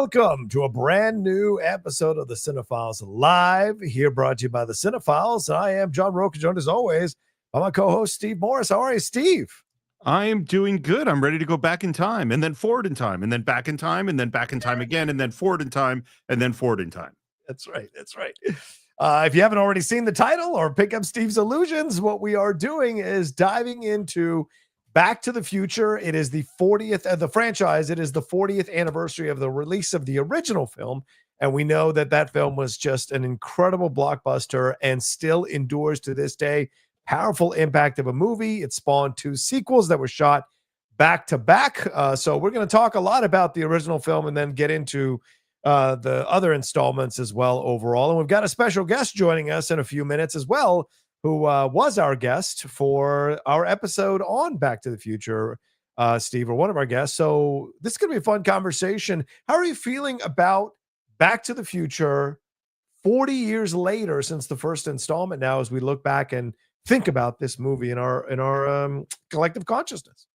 welcome to a brand new episode of the Cine-Files Live, here brought to you by the Cine-Files. I am John Rocha, joined as always by my co-host Steve Morris. How are you, Steve? I am doing good. I'm ready to go back in time and then forward in time and then back in time and then back in time again and then forward in time and then forward in time. That's right. That's right. If you haven't already seen the title or pick up Steve's illusions, what we are doing is diving into Back to the Future. It is the 40th of the franchise. It is the 40th anniversary of the release of the original film. And we know that that film was just an incredible blockbuster and still endures to this day. Powerful impact of a movie. It spawned 2 sequels that were shot back to back. So we're going to talk a lot about the original film and then get into the other installments as well overall. And we've got a special guest joining us in a few minutes as well, who was our guest for our episode on Back to the Future, Steve, or one of our guests. So this is going to be a fun conversation. How are you feeling about Back to the Future 40 years later since the first installment now, as we look back and think about this movie in our collective consciousness?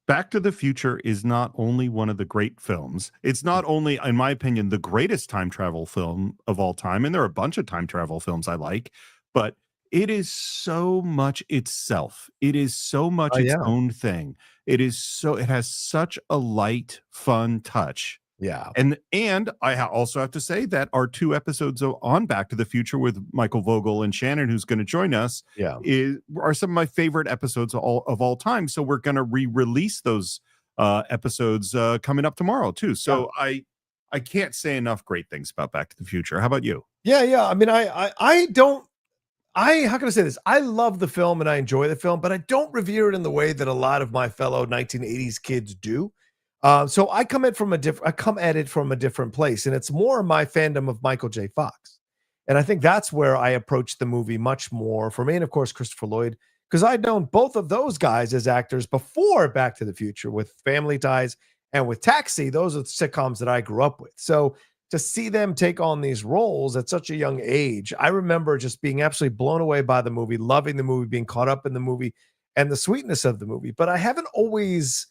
Back to the Future is not only one of the great films. It's not only, in my opinion, the greatest time travel film of all time. And there are a bunch of time travel films I like, but it is so much itself. It is so much its own thing. It has such a light, fun touch. Yeah. And I also have to say that our 2 episodes on Back to the Future with Michael Vogel and Shannon, who's going to join us, are some of my favorite episodes of all time. So we're going to re-release those episodes coming up tomorrow too. So I can't say enough great things about Back to the Future. How about you? Yeah. I mean, how can I say this? I love the film and I enjoy the film, but I don't revere it in the way that a lot of my fellow 1980s kids do. So I come at it from a different place, and it's more my fandom of Michael J. Fox. And I think that's where I approach the movie much more for me. And of course, Christopher Lloyd, because I'd known both of those guys as actors before Back to the Future with Family Ties and with Taxi. Those are the sitcoms that I grew up with. So to see them take on these roles at such a young age, I remember just being absolutely blown away by the movie, loving the movie, being caught up in the movie and the sweetness of the movie. But I haven't always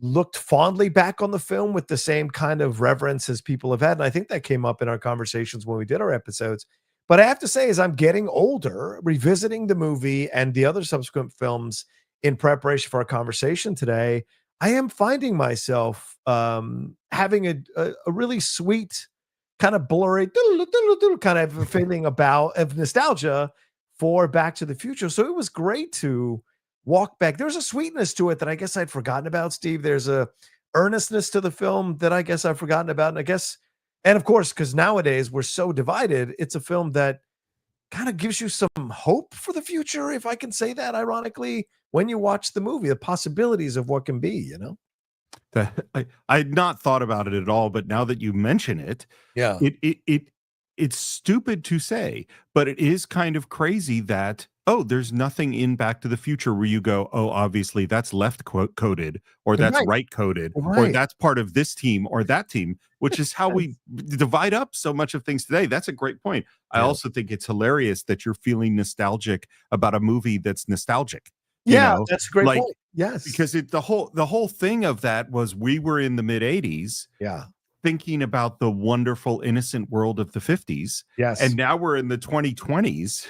looked fondly back on the film with the same kind of reverence as people have had. And I think that came up in our conversations when we did our episodes. But I have to say, as I'm getting older, revisiting the movie and the other subsequent films in preparation for our conversation today, I am finding myself having a really sweet, kind of blurry kind of a feeling of nostalgia for Back to the Future. So it was great to walk back. There's a sweetness to it that I guess I'd forgotten about, Steve. There's a earnestness to the film that I guess I've forgotten about. And of course, because nowadays we're so divided, it's a film that kind of gives you some hope for the future, if I can say that ironically, when you watch the movie, the possibilities of what can be, you know? I had not thought about it at all, but now that you mention it, it's stupid to say, but it is kind of crazy that, there's nothing in Back to the Future where you go, obviously that's left coded, or that's right coded, or that's part of this team or that team, which is how we divide up so much of things today. That's a great point. I also think it's hilarious that you're feeling nostalgic about a movie that's nostalgic. That's a great point. Yes, because the whole thing of that was we were in the mid 80s. Thinking about the wonderful, innocent world of the 50s. Yes. And now we're in the 2020s,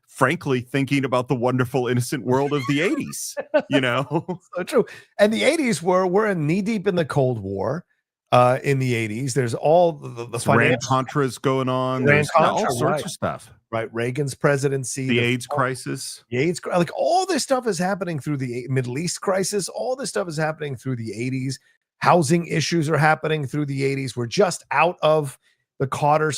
frankly, thinking about the wonderful, innocent world of the 80s, So true. And the 80s we're knee deep in the Cold War in the 80s. There's all the Contras going on. There's all sorts of stuff. Right. Reagan's presidency. The AIDS crisis. Like all this stuff is happening through the Middle East crisis. All this stuff is happening through the 80s. Housing issues are happening through the 80s. We're just out of the Carter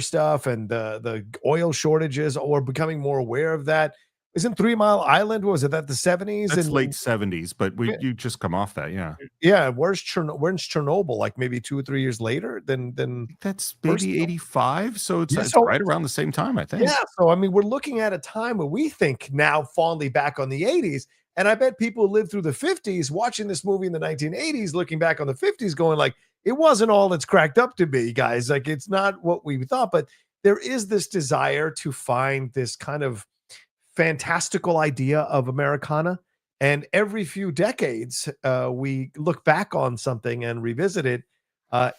stuff and the oil shortages. We're becoming more aware of that. Isn't 3 Mile Island, was it that the 70s? That's late 70s, but you just come off that, yeah. Yeah, where's Chernobyl? Like maybe 2 or 3 years later than that's maybe 85. So it's right around the same time, I think. Yeah, so I mean, we're looking at a time where we think now fondly back on the 80s. And I bet people who lived through the 50s watching this movie in the 1980s, looking back on the 50s, going like, it wasn't all it's cracked up to be, guys. Like, it's not what we thought. But there is this desire to find this kind of fantastical idea of Americana. And every few decades, we look back on something and revisit it.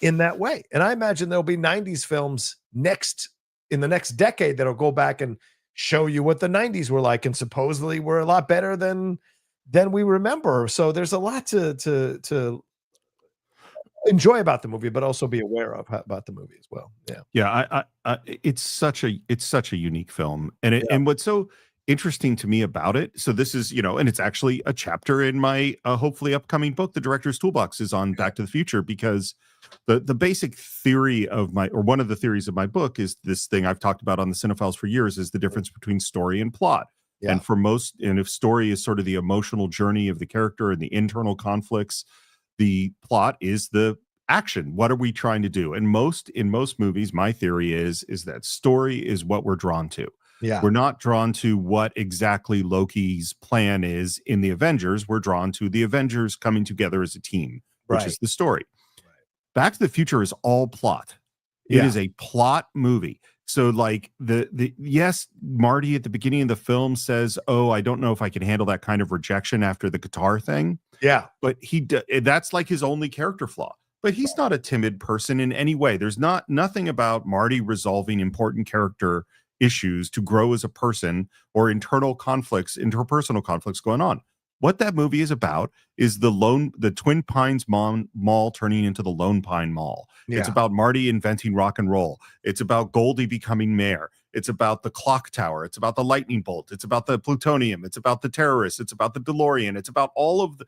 in that way. And I imagine there'll be 90s films in the next decade that'll go back and show you what the 90s were like, and supposedly were a lot better than we remember. So there's a lot to enjoy about the movie, but also be aware of about the movie as well. It's such a unique film, and what's so interesting to me about it, so this is, and it's actually a chapter in my hopefully upcoming book, The Director's Toolbox, is on Back to the Future, because the basic theory of one of the theories of my book is this thing I've talked about on the Cine-Files for years, is the difference between story and plot. And if story is sort of the emotional journey of the character and the internal conflicts, the plot is the action. What are we trying to do? And in most movies, my theory is that story is what we're drawn to. Yeah. We're not drawn to what exactly Loki's plan is in the Avengers. We're drawn to the Avengers coming together as a team, which is the story. Right. Back to the Future is all plot. It is a plot movie. So like yes, Marty at the beginning of the film says, "Oh, I don't know if I can handle that kind of rejection after the guitar thing." Yeah. But that's like his only character flaw. But he's not a timid person in any way. There's nothing about Marty resolving important character issues to grow as a person, or interpersonal conflicts going on. What that movie is about is the Twin Pines mall turning into the Lone Pine Mall. Yeah. It's about Marty inventing rock and roll. It's about Goldie becoming mayor. It's about the clock tower. It's about the lightning bolt. It's about the plutonium. It's about the terrorists. It's about the DeLorean. It's about all of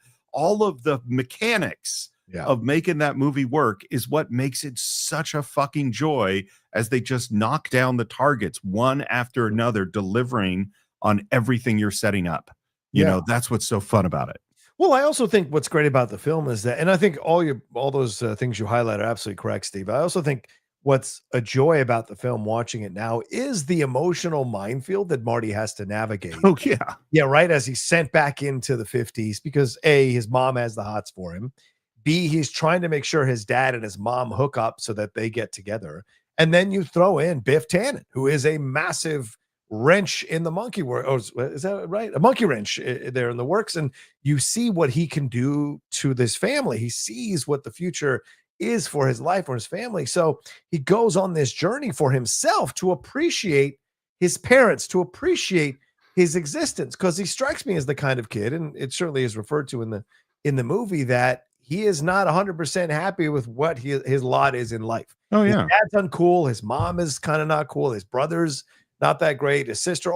the mechanics of making that movie work, is what makes it such a fucking joy, as they just knock down the targets one after another, delivering on everything you're setting up. You know, that's what's so fun about it. Well, I also think what's great about the film is that, and I think all those things you highlight are absolutely correct, Steve. I also think what's a joy about the film, watching it now, is the emotional minefield that Marty has to navigate. Oh, yeah. Yeah, right. As he's sent back into the 50s, because A, his mom has the hots for him. B, he's trying to make sure his dad and his mom hook up so that they get together. And then you throw in Biff Tannen, who is a massive wrench in the monkey work. Oh, is that right? A monkey wrench there in the works. And you see what he can do to this family. He sees what the future is for his life or his family. So he goes on this journey for himself to appreciate his parents, to appreciate his existence, because he strikes me as the kind of kid, and it certainly is referred to in the movie, that he is not 100% happy with what his lot is in life. Oh, yeah. His dad's uncool. His mom is kind of not cool. His brother's not that great. His sister,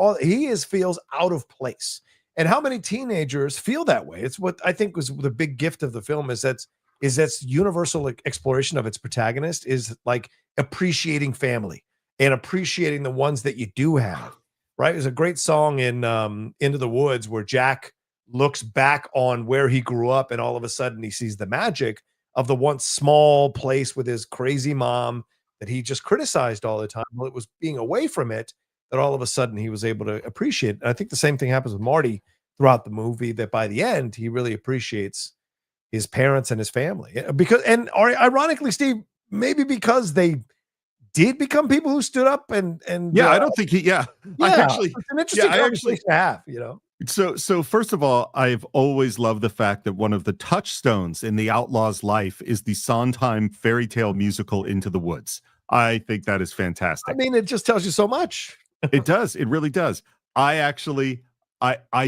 feels out of place. And how many teenagers feel that way? It's what I think was the big gift of the film, is that's universal exploration of its protagonist, is like appreciating family and appreciating the ones that you do have. Right? There's a great song in Into the Woods where Jack looks back on where he grew up, and all of a sudden he sees the magic of the once small place with his crazy mom that he just criticized all the time. Well, it was being away from it that all of a sudden he was able to appreciate. And I think the same thing happens with Marty throughout the movie, that by the end he really appreciates his parents and his family. Ironically, Steve, maybe because they did become people who stood up and I don't think I actually, it's an interesting conversation to have, you know. So first of all, I've always loved the fact that one of the touchstones in the outlaw's life is the Sondheim fairy tale musical Into the Woods. I think that is fantastic. I mean, it just tells you so much. It does. It really does. I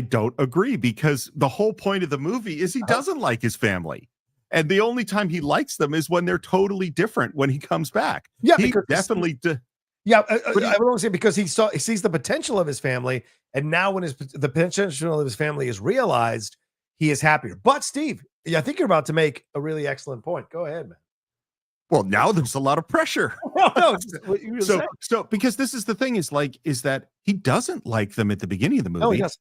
don't agree, because the whole point of the movie is he doesn't like his family. And the only time he likes them is when they're totally different when he comes back. Yeah, he definitely I would only say because he sees the potential of his family, and now when the potential of his family is realized, he is happier. But Steve, I think you're about to make a really excellent point. Go ahead, man. Well, now there's a lot of pressure. So because this is the thing, is that he doesn't like them at the beginning of the movie. Oh, yes.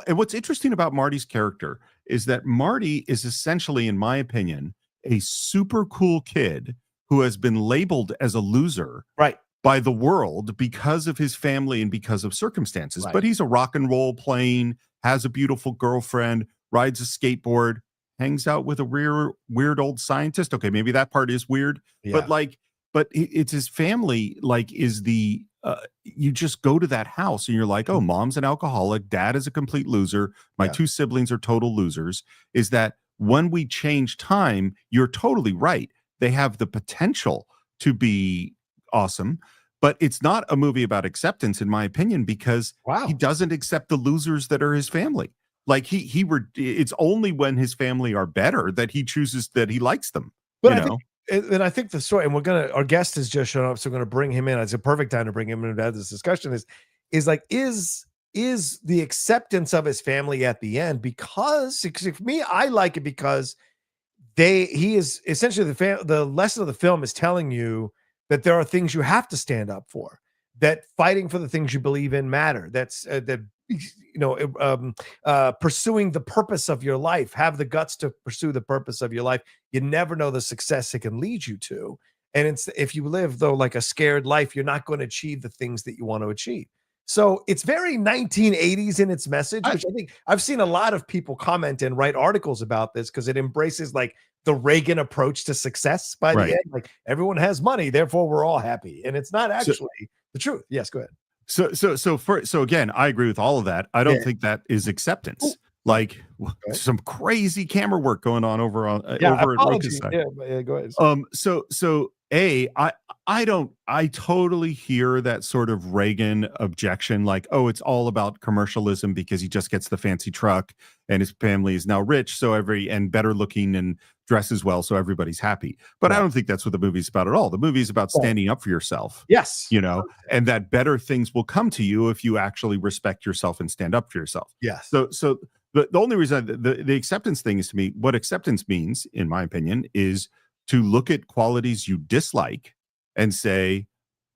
And what's interesting about Marty's character is that Marty is essentially, in my opinion, a super cool kid who has been labeled as a loser, right, by the world because of his family and because of circumstances. Right. But he's a rock and roll playing, has a beautiful girlfriend, rides a skateboard, hangs out with a weird old scientist. Okay, maybe that part is weird, but it's his family. Is the you just go to that house and you're like, oh, mom's an alcoholic, dad is a complete loser, my two siblings are total losers. Is that when we change time, you're totally right. they have the potential to be awesome. But it's not a movie about acceptance, in my opinion, because he doesn't accept the losers that are his family. Like it's only when his family are better that he chooses that he likes them. But I think the story, and our guest has just shown up, so we're going to bring him in. It's a perfect time to bring him in and have this discussion. Is the acceptance of his family at the end, because for me, I like it because he is essentially the lesson of the film is telling you that there are things you have to stand up for, that fighting for the things you believe in matter. That's pursuing the purpose of your life, have the guts to pursue the purpose of your life. You never know the success it can lead you to. And if you live though, like a scared life, you're not going to achieve the things that you want to achieve. So it's very 1980s in its message, which I think I've seen a lot of people comment and write articles about this because it embraces like the Reagan approach to success by the end. Like everyone has money, therefore we're all happy. And it's not actually the truth. Yes, go ahead. So again, I agree with all of that. I don't think that is acceptance. Ooh. Like some crazy camera work going on over at Rocha's side. Yeah, go ahead. I totally hear that sort of Reagan objection, like, oh, it's all about commercialism because he just gets the fancy truck and his family is now rich, and better looking and dresses well, so everybody's happy. But I don't think that's what the movie's about at all. The movie's about standing up for yourself. Yes. And that better things will come to you if you actually respect yourself and stand up for yourself. Yes. So the only reason the acceptance thing is, to me, what acceptance means, in my opinion, is to look at qualities you dislike and say,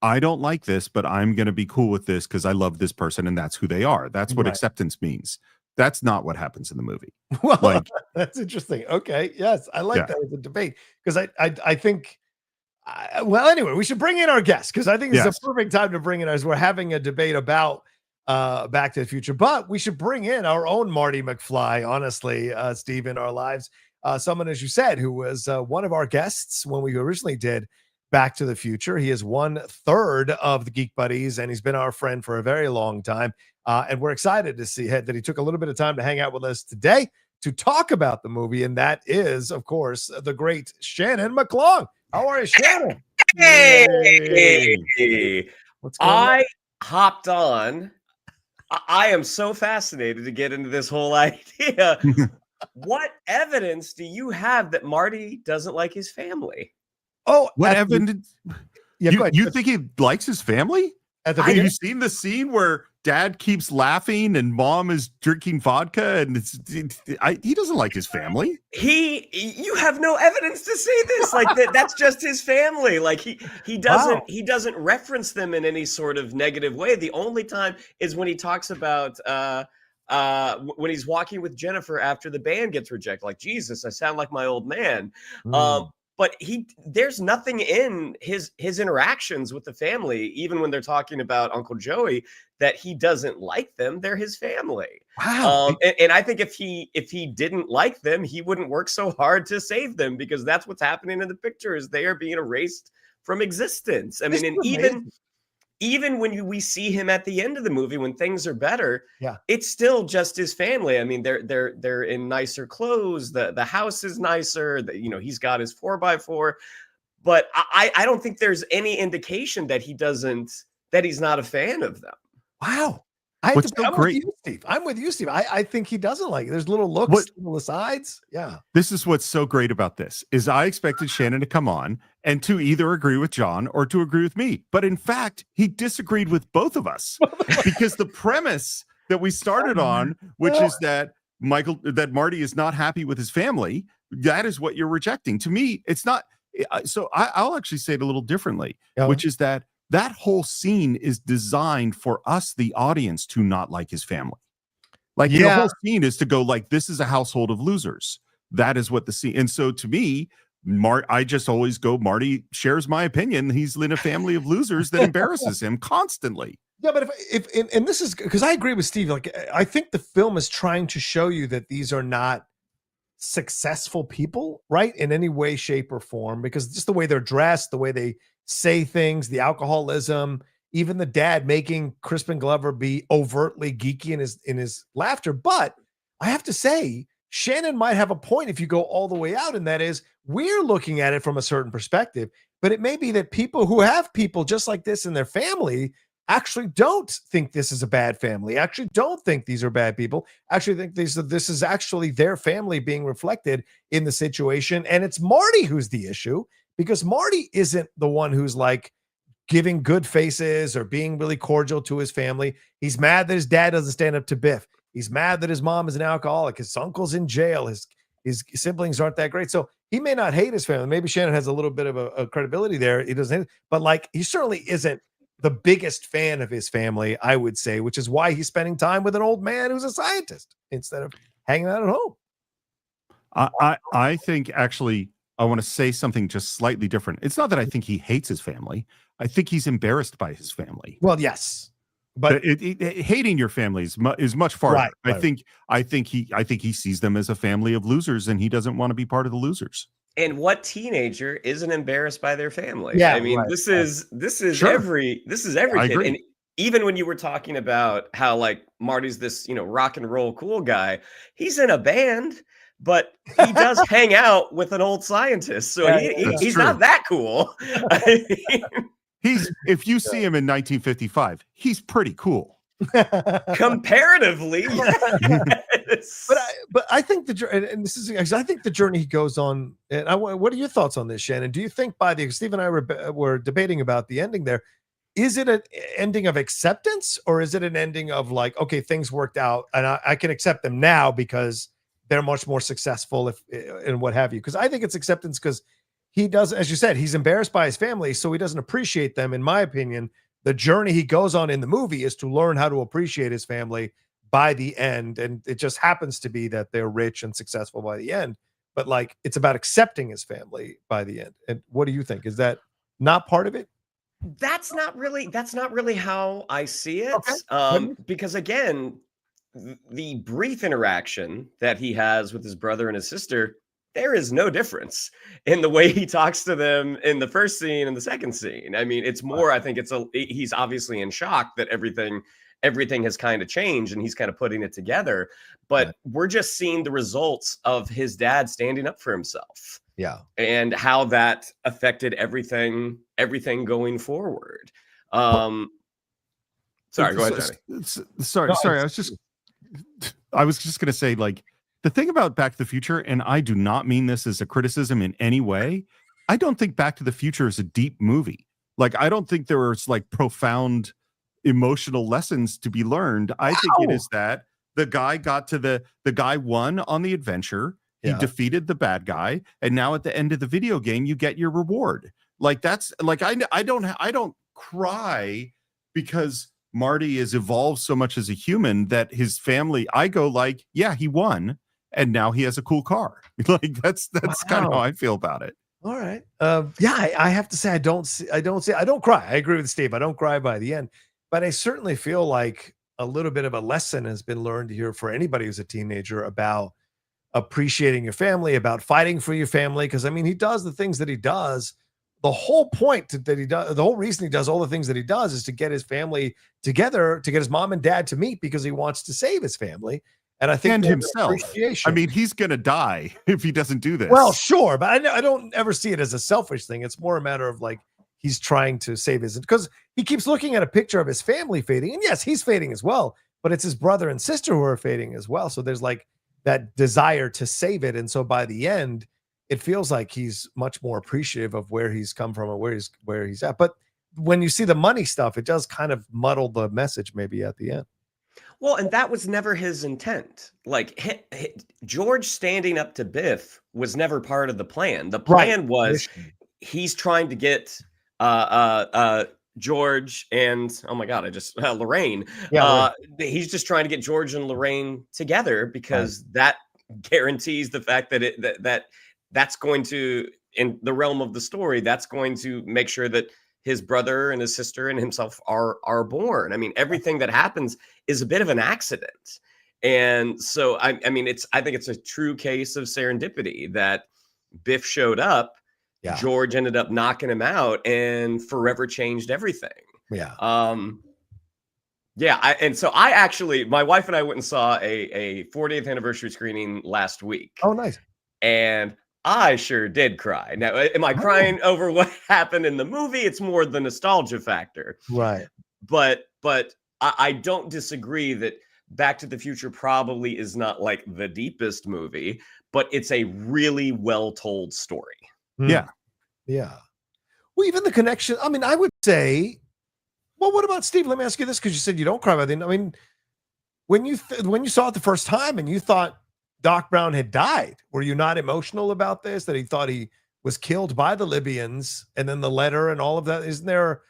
I don't like this, but I'm going to be cool with this because I love this person and that's who they are. That's what acceptance means. That's not what happens in the movie. Well, that's interesting. Okay. Yes. I like that as a debate because I think, anyway, we should bring in our guest because I think it's a perfect time to bring in as we're having a debate about Back to the Future, but we should bring in our own Marty McFly, honestly, Steve, in our lives. Someone, as you said, who was one of our guests when we originally did Back to the Future. He is 1/3 of the Geek Buddies, and he's been our friend for a very long time. And we're excited to see that he took a little bit of time to hang out with us today to talk about the movie. And that is, of course, the great Shannon McClung. How are you, Shannon? Hey. What's going on? I hopped on. I am so fascinated to get into this whole idea. What evidence do you have that Marty doesn't like his family? Oh, what evidence? You think he likes his family? Have you seen the scene where dad keeps laughing and mom is drinking vodka and he doesn't like his family? You have no evidence to say this. Like that's just his family. Like he doesn't reference them in any sort of negative way. The only time is when he talks about when he's walking with Jennifer after the band gets rejected. Like, Jesus, I sound like my old man. But there's nothing in his interactions with the family, even when they're talking about Uncle Joey, that he doesn't like them. They're his family. Wow. And I think if he didn't like them, he wouldn't work so hard to save them, because that's what's happening in the picture, is they are being erased from existence. I mean, and even when we see him at the end of the movie, when things are better, it's still just his family. I mean, they're in nicer clothes. The house is nicer. He's got his 4x4, but I don't think there's any indication that he's not a fan of them. Wow. I'm with you, Steve. I think he doesn't like it. There's little looks, little asides. Yeah. This is what's so great about this, is I expected Shannon to come on and to either agree with John or to agree with me. But in fact, he disagreed with both of us because the premise that we started on, which is that Marty is not happy with his family, that is what you're rejecting. To me, it's not. So I'll actually say it a little differently, which is that whole scene is designed for us, the audience, to not like his family. Like the whole scene is to go like, this is a household of losers. That is what the scene. And so to me, I just always go, Marty shares my opinion. He's in a family of losers that embarrasses him constantly. Yeah, but if this is because I agree with Steve. Like, I think the film is trying to show you that these are not successful people, right, in any way, shape, or form, because just the way they're dressed, the way they say things, the alcoholism, even the dad making Crispin Glover be overtly geeky in his laughter. But I have to say, Shannon might have a point if you go all the way out, and that is we're looking at it from a certain perspective, but it may be that people who have people just like this in their family actually don't think this is a bad family, actually don't think these are bad people, actually think this is actually their family being reflected in the situation. And it's Marty who's the issue, because Marty isn't the one who's like giving good faces or being really cordial to his family. He's mad that his dad doesn't stand up to Biff. He's mad that his mom is an alcoholic. His uncle's in jail. His siblings aren't that great. So he may not hate his family. Maybe Shannon has a little bit of a credibility there. He doesn't, but like he certainly isn't the biggest fan of his family, I would say, which is why he's spending time with an old man who's a scientist instead of hanging out at home. I think actually I want to say something just slightly different. It's not that I think he hates his family. I think he's embarrassed by his family. Well, yes, but hating your family is much farther. Right, I think he sees them as a family of losers, and he doesn't want to be part of the losers. And what teenager isn't embarrassed by their family? Yeah, I mean, right. this is Sure. every kid. And even when you were talking about how like Marty's this, rock and roll cool guy, he's in a band, but he does hang out with an old scientist. So he's not that cool. I mean, if you see him in 1955, he's pretty cool. Comparatively. Yes. But I think and this is, I think the journey he goes on, and what are your thoughts on this, Shannon? Do you think Steve and I were debating about the ending there, is it an ending of acceptance, or is it an ending of like, okay, things worked out and I can accept them now because they're much more successful and what have you? Because I think it's acceptance, because he does, as you said, he's embarrassed by his family, so he doesn't appreciate them. In my opinion, the journey he goes on in the movie is to learn how to appreciate his family by the end. And it just happens to be that they're rich and successful by the end, but like, it's about accepting his family by the end. And what do you think? Is that not part of it? That's not really how I see it. Okay. Because again, the brief interaction that he has with his brother and his sister, there is no difference in the way he talks to them in the first scene and the second scene. I mean, it's more, I think he's obviously in shock that everything has kind of changed and he's kind of putting it together, but we're just seeing the results of his dad standing up for himself. Yeah. And how that affected everything going forward. Sorry, go ahead, Johnny. Sorry. I was just going to say, like, the thing about Back to the Future, and I do not mean this as a criticism in any way, I don't think Back to the Future is a deep movie. Like, I don't think there's like profound emotional lessons to be learned. I think it is that the guy the guy won on the adventure. He defeated the bad guy, and now at the end of the video game, you get your reward. Like, that's like, I don't cry because Marty has evolved so much as a human that his family, I go like, yeah, he won, and now he has a cool car. Like, that's kind of how I feel about it. All right. I have to say, I don't cry. I agree with Steve. I don't cry by the end, but I certainly feel like a little bit of a lesson has been learned here for anybody who's a teenager about appreciating your family, about fighting for your family. Because I mean, he does the things that he does. The whole point that he does, the whole reason he does all the things that he does is to get his family together, to get his mom and dad to meet, because he wants to save his family. And I think, and himself. I mean, he's going to die if he doesn't do this. Well, sure, but I don't ever see it as a selfish thing. It's more a matter of like, he's trying to save his, because he keeps looking at a picture of his family fading, and yes, he's fading as well, but it's his brother and sister who are fading as well. So there's like that desire to save it. And so by the end, it feels like he's much more appreciative of where he's come from and where he's at. But when you see the money stuff, it does kind of muddle the message maybe at the end. Well, and that was never his intent. Like, George standing up to Biff was never part of the plan. The plan was he's trying to get George and, oh my God, Lorraine. He's just trying to get George and Lorraine together, because that guarantees the fact that that's going to, in the realm of the story, that's going to make sure that his brother and his sister and himself are born. I mean, everything that happens is a bit of an accident. And so, I think it's a true case of serendipity that Biff showed up, George ended up knocking him out, and forever changed everything. Yeah. Yeah, and so I actually, my wife and I went and saw a 40th anniversary screening last week. Oh, nice. And I sure did cry. Now, am I crying over what happened in the movie? It's more the nostalgia factor. Right. But I don't disagree that Back to the Future probably is not like the deepest movie, but it's a really well-told story. Yeah. Yeah. Well, even the connection, I mean, I would say, well, what about Steve? Let me ask you this, because you said you don't cry about it. I mean, when you saw it the first time and you thought Doc Brown had died, were you not emotional about this? That he thought he was killed by the Libyans, and then the letter and all of that? Isn't there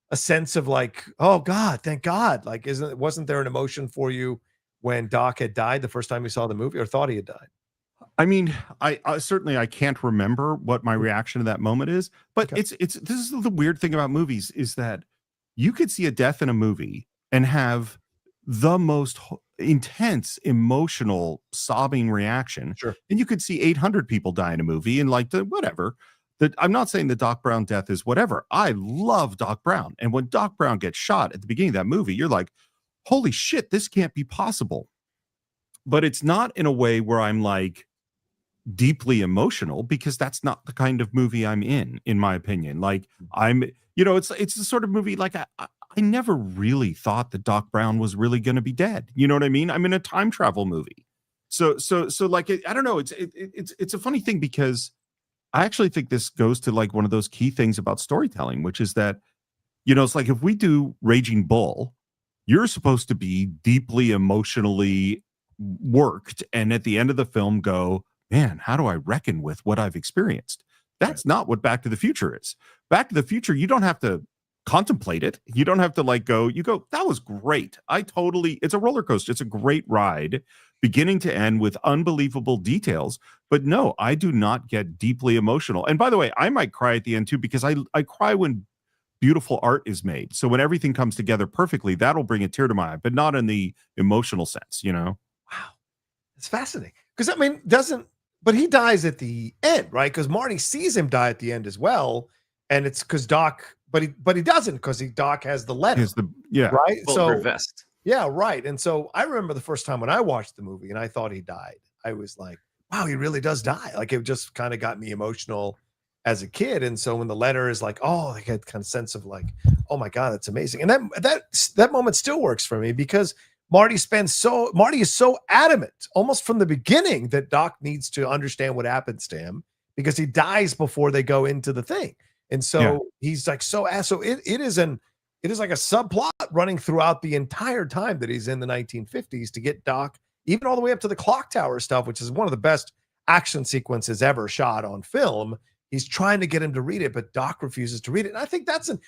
a sense of like, oh God, thank God? Like, wasn't there an emotion for you when Doc had died the first time you saw the movie, or thought he had died? I mean, I certainly I can't remember what my reaction to that moment is, but Okay. this is the weird thing about movies, is that you could see a death in a movie and have the most intense emotional sobbing reaction. Sure. And you could see 800 people die in a movie and like whatever. That, I'm not saying the Doc Brown death is whatever. I love Doc Brown. And when Doc Brown gets shot at the beginning of that movie, you're like, holy shit, this can't be possible. But it's not in a way where I'm like deeply emotional, because that's not the kind of movie I'm in my opinion. Like, I'm, it's the sort of movie, like I never really thought that Doc Brown was really going to be dead. You know what I mean? I'm in a time travel movie. So like, I don't know. It's a funny thing, because I actually think this goes to like one of those key things about storytelling, which is that, it's like if we do Raging Bull, you're supposed to be deeply emotionally worked, and at the end of the film go, man, how do I reckon with what I've experienced? That's not what Back to the Future is. Back to the Future, you don't have to contemplate it. You don't have to like you go, that was great. It's a roller coaster. It's a great ride, beginning to end, with unbelievable details. But no, I do not get deeply emotional. And by the way, I might cry at the end too, because I cry when beautiful art is made. So when everything comes together perfectly, that'll bring a tear to my eye, but not in the emotional sense, Wow. It's fascinating. Because I mean, but he dies at the end, right? Because Marty sees him die at the end as well. And it's because Doc, but he doesn't, because Doc has the letter. Right. Bulletproof vest. Yeah, right. And so I remember the first time when I watched the movie and I thought he died, I was like, wow, he really does die. Like, it just kind of got me emotional as a kid. And so when the letter is like, oh, I get kind of sense of like, oh my God, that's amazing. And that moment still works for me, because Marty is so adamant almost from the beginning that Doc needs to understand what happens to him, because he dies before they go into the thing. And so he's like, so it is like a subplot running throughout the entire time that he's in the 1950s to get Doc, even all the way up to the clock tower stuff, which is one of the best action sequences ever shot on film. He's trying to get him to read it, but Doc refuses to read it. And I think that's an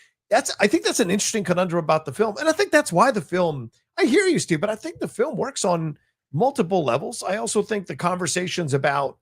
interesting conundrum about the film. And I think that's why the film, I hear you, Steve, but I think the film works on multiple levels. I also think the conversations about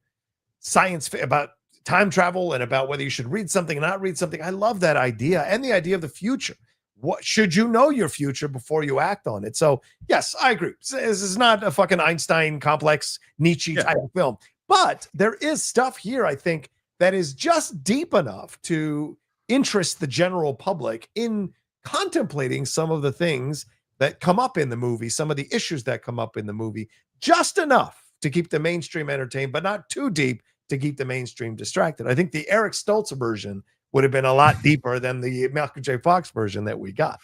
science, about time travel, and about whether you should read something or not read something, I love that idea, and the idea of the future. What should you know your future before you act on it? So yes, I agree. This is not a fucking Einstein complex Nietzsche type of film, but there is stuff here, I think, that is just deep enough to interest the general public in contemplating some of the things that come up in the movie, some of the issues that come up in the movie, just enough to keep the mainstream entertained, but not too deep to keep the mainstream distracted. I think the Eric Stoltz version would have been a lot deeper than the Michael J. Fox version that we got.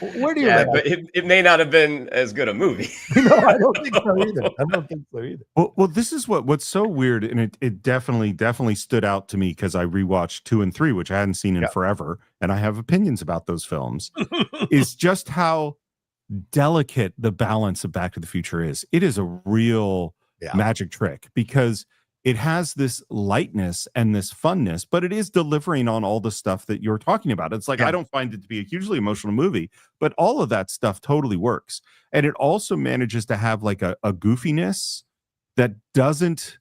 Where do you but it may not have been as good a movie. No, I don't think so either. Well, this is what's so weird, and it definitely stood out to me, because I rewatched 2 and 3, which I hadn't seen in forever, and I have opinions about those films. Is just how delicate the balance of Back to the Future is. It is a real magic trick, because it has this lightness and this funness, but it is delivering on all the stuff that you're talking about. It's like, I don't find it to be a hugely emotional movie, but all of that stuff totally works. And it also manages to have like a goofiness that doesn't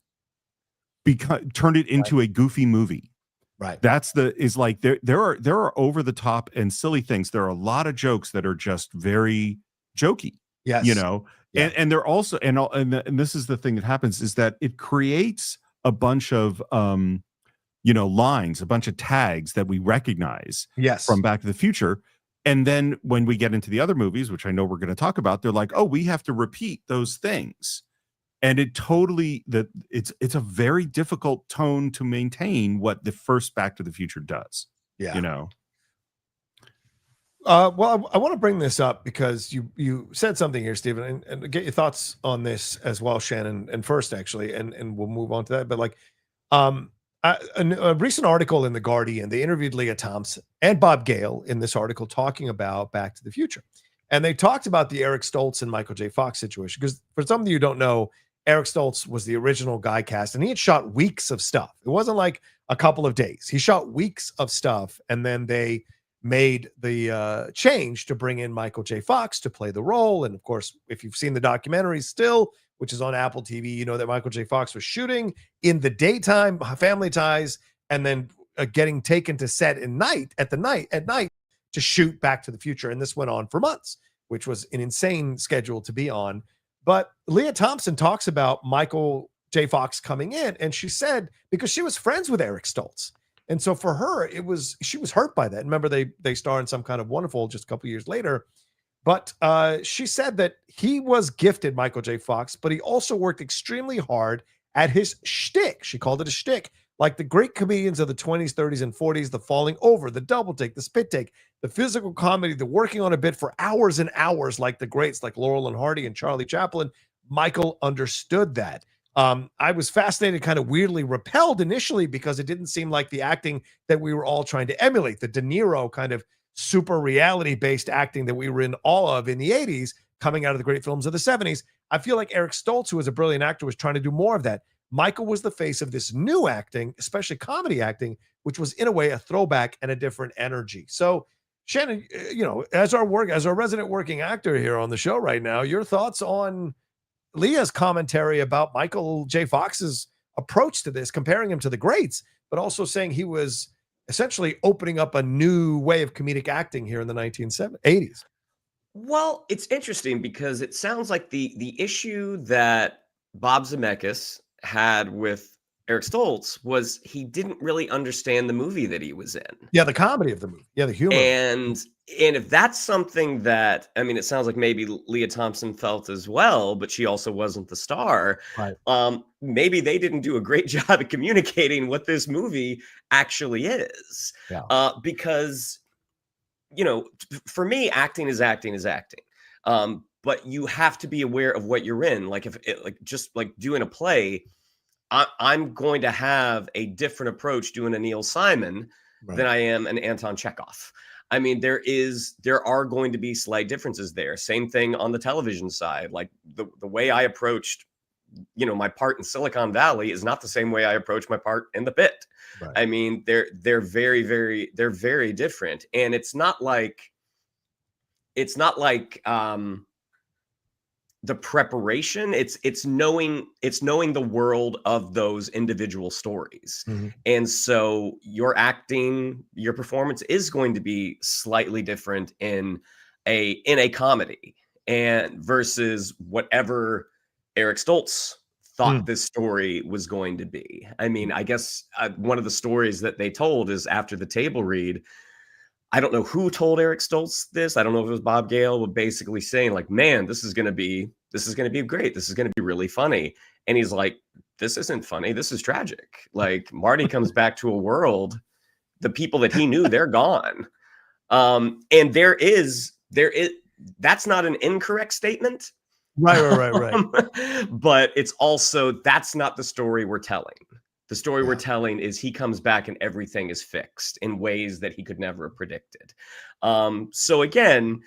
turn it into a goofy movie. Right. There are over the top and silly things. There are a lot of jokes that are just very jokey. Yes. And they're also, and this is the thing that happens, is that it creates a bunch of lines, a bunch of tags that we recognize from Back to the Future. And then when we get into the other movies, which I know we're going to talk about, they're like, oh, we have to repeat those things. And it totally, it's a very difficult tone to maintain what the first Back to the Future does. Yeah. You know? Well, I want to bring this up because you said something here, Stephen, and get your thoughts on this as well, Shannon, and first actually, and we'll move on to that. But like, a recent article in The Guardian, they interviewed Leah Thompson and Bob Gale in this article talking about Back to the Future. And they talked about the Eric Stoltz and Michael J. Fox situation. Because for some of you who don't know, Eric Stoltz was the original guy cast, and he had shot weeks of stuff. It wasn't like a couple of days. He shot weeks of stuff, and then they made the change to bring in Michael J. Fox to play the role. And of course, if you've seen the documentary Still, which is on Apple TV, you know that Michael J. Fox was shooting in the daytime, Family Ties, and then getting taken to set at night to shoot Back to the Future. And this went on for months, which was an insane schedule to be on. But Leah Thompson talks about Michael J. Fox coming in, and she said, because she was friends with Eric Stoltz. And so for her, she was hurt by that. Remember, they star in Some Kind of Wonderful just a couple years later. But she said that he was gifted, Michael J. Fox, but he also worked extremely hard at his shtick. She called it a shtick. Like the great comedians of the 20s, 30s, and 40s, the falling over, the double take, the spit take, the physical comedy, the working on a bit for hours and hours, like the greats like Laurel and Hardy and Charlie Chaplin. Michael understood that. I was fascinated, kind of weirdly repelled initially because it didn't seem like the acting that we were all trying to emulate, the De Niro kind of super reality-based acting that we were in awe of in the 80s, coming out of the great films of the 70s. I feel like Eric Stoltz, who was a brilliant actor, was trying to do more of that. Michael was the face of this new acting, especially comedy acting, which was in a way a throwback and a different energy. So, Shannon, as our resident working actor here on the show right now, your thoughts on Leah's commentary about Michael J. Fox's approach to this, comparing him to the greats, but also saying he was essentially opening up a new way of comedic acting here in the 1980s. Well, it's interesting because it sounds like the issue that Bob Zemeckis had with Eric Stoltz was he didn't really understand the movie that he was in. Yeah, the comedy of the movie. Yeah, the humor. And if that's something that, I mean, it sounds like maybe Leah Thompson felt as well, but she also wasn't the star. Right. Maybe they didn't do a great job at communicating what this movie actually is. Yeah. Because, for me, acting is acting is acting. But you have to be aware of what you're in. Like just doing a play, I'm going to have a different approach doing a Neil Simon than I am an Anton Chekhov. I mean, there are going to be slight differences there. Same thing on the television side. Like the way I approached, my part in Silicon Valley is not the same way I approach my part in The Pit. Right. I mean, they're very, very, they're very different. And it's not like the preparation, it's knowing the world of those individual stories. Mm-hmm. And so your acting, your performance is going to be slightly different in a comedy and versus whatever Eric Stoltz thought this story was going to be. I mean, I guess one of the stories that they told is after the table read, I don't know who told Eric Stoltz this. I don't know if it was Bob Gale, but basically saying like, man, this is going to be great. This is going to be really funny. And he's like, this isn't funny. This is tragic. Like Marty comes back to a world, the people that he knew, they're gone. And there is, that's not an incorrect statement. Right. But it's also, that's not the story we're telling. The story we're telling is he comes back and everything is fixed in ways that he could never have predicted. So again,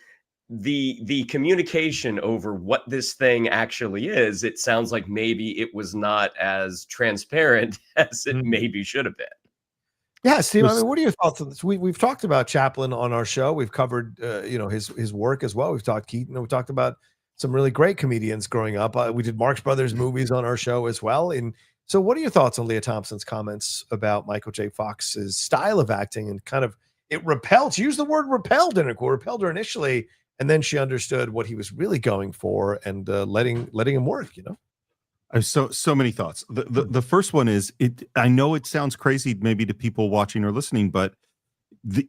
the communication over what this thing actually is, it sounds like maybe it was not as transparent as it maybe should have been. Yeah, Steve, I mean, what are your thoughts on this? We've talked about Chaplin on our show. We've covered, his work as well. We've talked Keaton. We talked about some really great comedians growing up. We did Marx Brothers movies on our show as well. And so what are your thoughts on Leah Thompson's comments about Michael J. Fox's style of acting and kind of it repelled? She used the word repelled in it, repelled her initially, and then she understood what he was really going for and letting him work, I have so many thoughts. The first one is I know it sounds crazy maybe to people watching or listening, but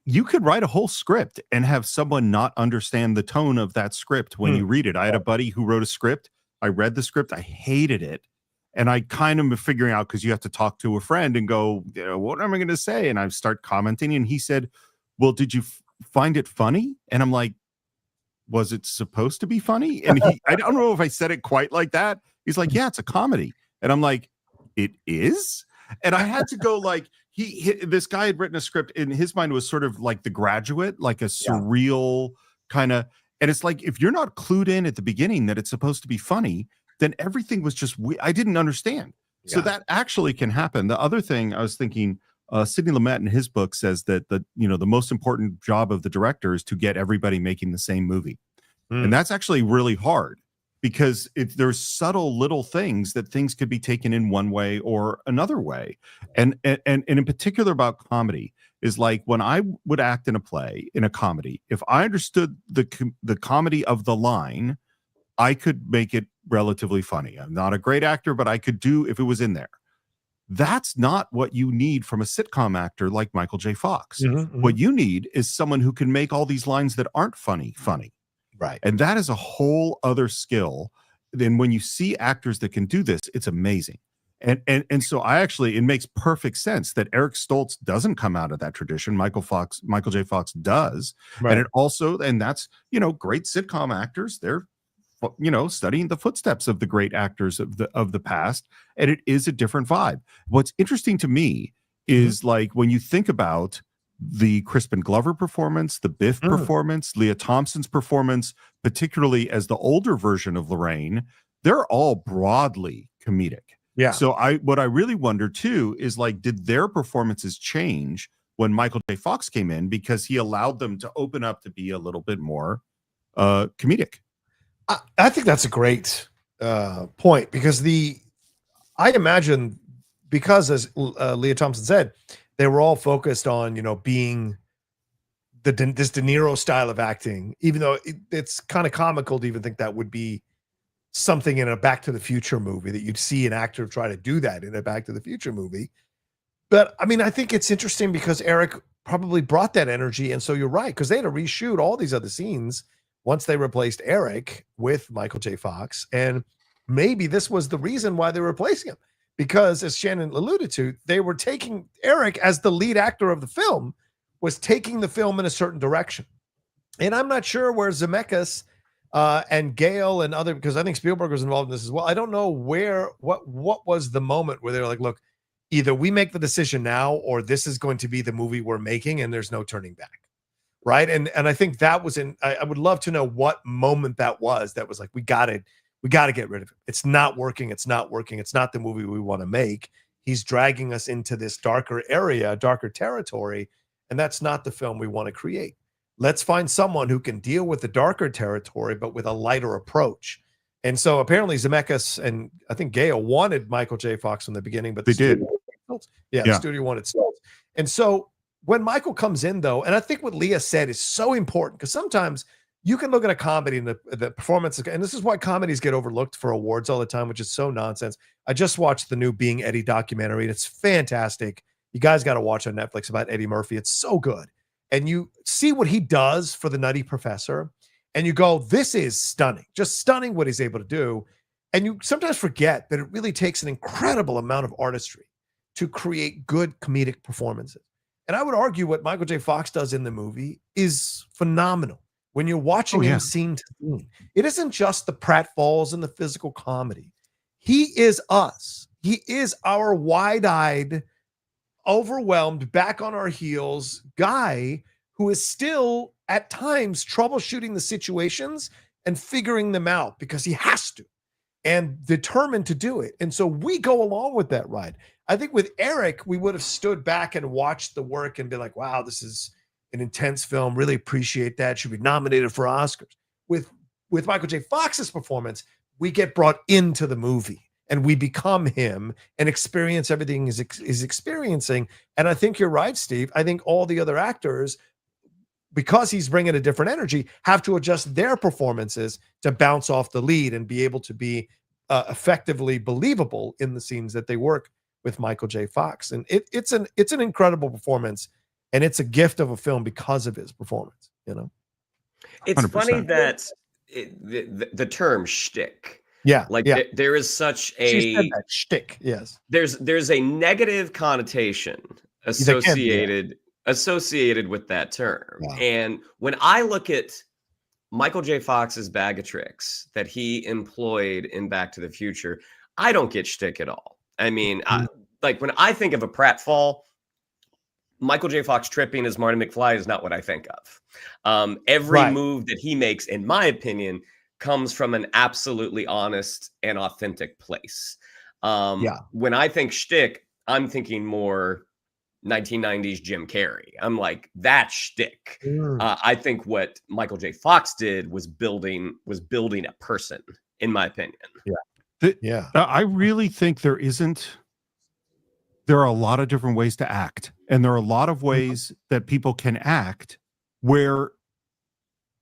you could write a whole script and have someone not understand the tone of that script when you read it. I had a buddy who wrote a script. I read the script. I hated it. And I kind of figuring out, because you have to talk to a friend and go, what am I going to say? And I start commenting. And he said, well, did you find it funny? And I'm like, was it supposed to be funny? And I don't know if I said it quite like that. He's like, yeah, it's a comedy. And I'm like, it is? And I had to go like, this guy had written a script in his mind was sort of like The Graduate, like a surreal kind of, and it's like, if you're not clued in at the beginning that it's supposed to be funny, then everything was just, I didn't understand. So that actually can happen. The other thing I was thinking, Sidney Lumet in his book says that the most important job of the director is to get everybody making the same movie. And that's actually really hard, because there's subtle little things that things could be taken in one way or another way. And in particular about comedy is like, when I would act in a play, in a comedy, if I understood the comedy of the line, I could make it relatively funny. I'm not a great actor, but I could do if it was in there. That's not what you need from a sitcom actor like Michael J. Fox. What you need is someone who can make all these lines that aren't funny. Right. And that is a whole other skill. Then when you see actors that can do this, it's amazing. And so it makes perfect sense that Eric Stoltz doesn't come out of that tradition. Michael J. Fox does. Right. And that's, great sitcom actors. They're, studying the footsteps of the great actors of the past. And it is a different vibe. What's interesting to me is like, when you think about the Crispin Glover performance, the Biff performance, Leah Thompson's performance, particularly as the older version of Lorraine, they're all broadly comedic. Yeah. So what I really wonder too is like, did their performances change when Michael J. Fox came in, because he allowed them to open up to be a little bit more comedic? I think that's a great point, because I imagine, because as Leah Thompson said, they were all focused on, being this De Niro style of acting, even though it's kind of comical to even think that would be something in a Back to the Future movie, that you'd see an actor try to do that in a Back to the Future movie. But I mean, I think it's interesting because Eric probably brought that energy. And so you're right, because they had to reshoot all these other scenes once they replaced Eric with Michael J. Fox. And maybe this was the reason why they were replacing him. Because, as Shannon alluded to, they were taking Eric, as the lead actor of the film, was taking the film in a certain direction. And I'm not sure where Zemeckis and Gale and other, because I think Spielberg was involved in this as well. I don't know what was the moment where they were like, look, either we make the decision now, or this is going to be the movie we're making, and there's no turning back. Right. And I think that was I would love to know what moment that was like, we got to get rid of it. It's not working. It's not working. It's not the movie we want to make. He's dragging us into this darker area, darker territory. And that's not the film we want to create. Let's find someone who can deal with the darker territory, but with a lighter approach. And so apparently Zemeckis and I think Gale wanted Michael J. Fox from the beginning, but they did. The studio wanted Stoltz. And so when Michael comes in, though, and I think what Leah said is so important, because sometimes you can look at a comedy and the performance, and this is why comedies get overlooked for awards all the time, which is so nonsense. I just watched the new Being Eddie documentary, and it's fantastic. You guys got to watch on Netflix about Eddie Murphy. It's so good. And you see what he does for the Nutty Professor, and you go, this is stunning, just stunning what he's able to do. And you sometimes forget that it really takes an incredible amount of artistry to create good comedic performances. And I would argue what Michael J. Fox does in the movie is phenomenal. When you're watching him scene to scene, it isn't just the pratfalls and the physical comedy. He is us. He is our wide-eyed, overwhelmed, back on our heels guy who is still at times troubleshooting the situations and figuring them out because he has to, and determined to do it. And so we go along with that ride. I think with Eric, we would have stood back and watched the work and be like, wow, this is an intense film. Really appreciate that. Should be nominated for Oscars. With Michael J. Fox's performance, we get brought into the movie and we become him and experience everything he's experiencing. And I think you're right, Steve. I think all the other actors, because he's bringing a different energy, have to adjust their performances to bounce off the lead and be able to be effectively believable in the scenes that they work with Michael J. Fox. And it's an incredible performance. and it's a gift of a film because of his performance. It's 100%. funny that the term shtick, like there is such She said a that, shtick. Yes, there's a negative connotation associated with that term. Wow. And when I look at Michael J. Fox's bag of tricks that he employed in Back to the Future, I don't get shtick at all. I mean, like when I think of a pratfall, Michael J. Fox tripping as Marty McFly is not what I think of. Every move that he makes, in my opinion, comes from an absolutely honest and authentic place. When I think shtick, I'm thinking more 1990s Jim Carrey. I'm like, that's shtick. I think what Michael J. Fox did was building a person, in my opinion. I really think there are a lot of different ways to act, and there are a lot of ways that people can act where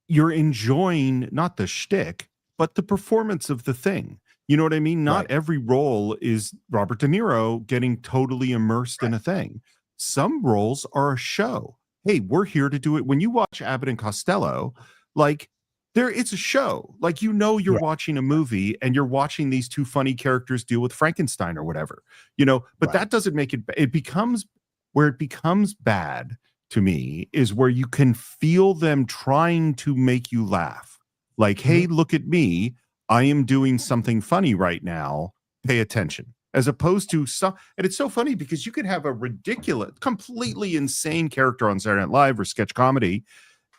you're enjoying not the shtick, but the performance of the thing. You know what I mean? Not every role is Robert De Niro getting totally immersed in a thing. Some roles are a show. Hey, we're here to do it. When you watch Abbott and Costello, like it's a show. Like, you're watching a movie and you're watching these two funny characters deal with Frankenstein or whatever, but that doesn't make it becomes where it becomes bad to me is where you can feel them trying to make you laugh. Like, hey, look at me. I am doing something funny right now. Pay attention. As opposed to and it's so funny because you could have a ridiculous, completely insane character on Saturday Night Live or sketch comedy,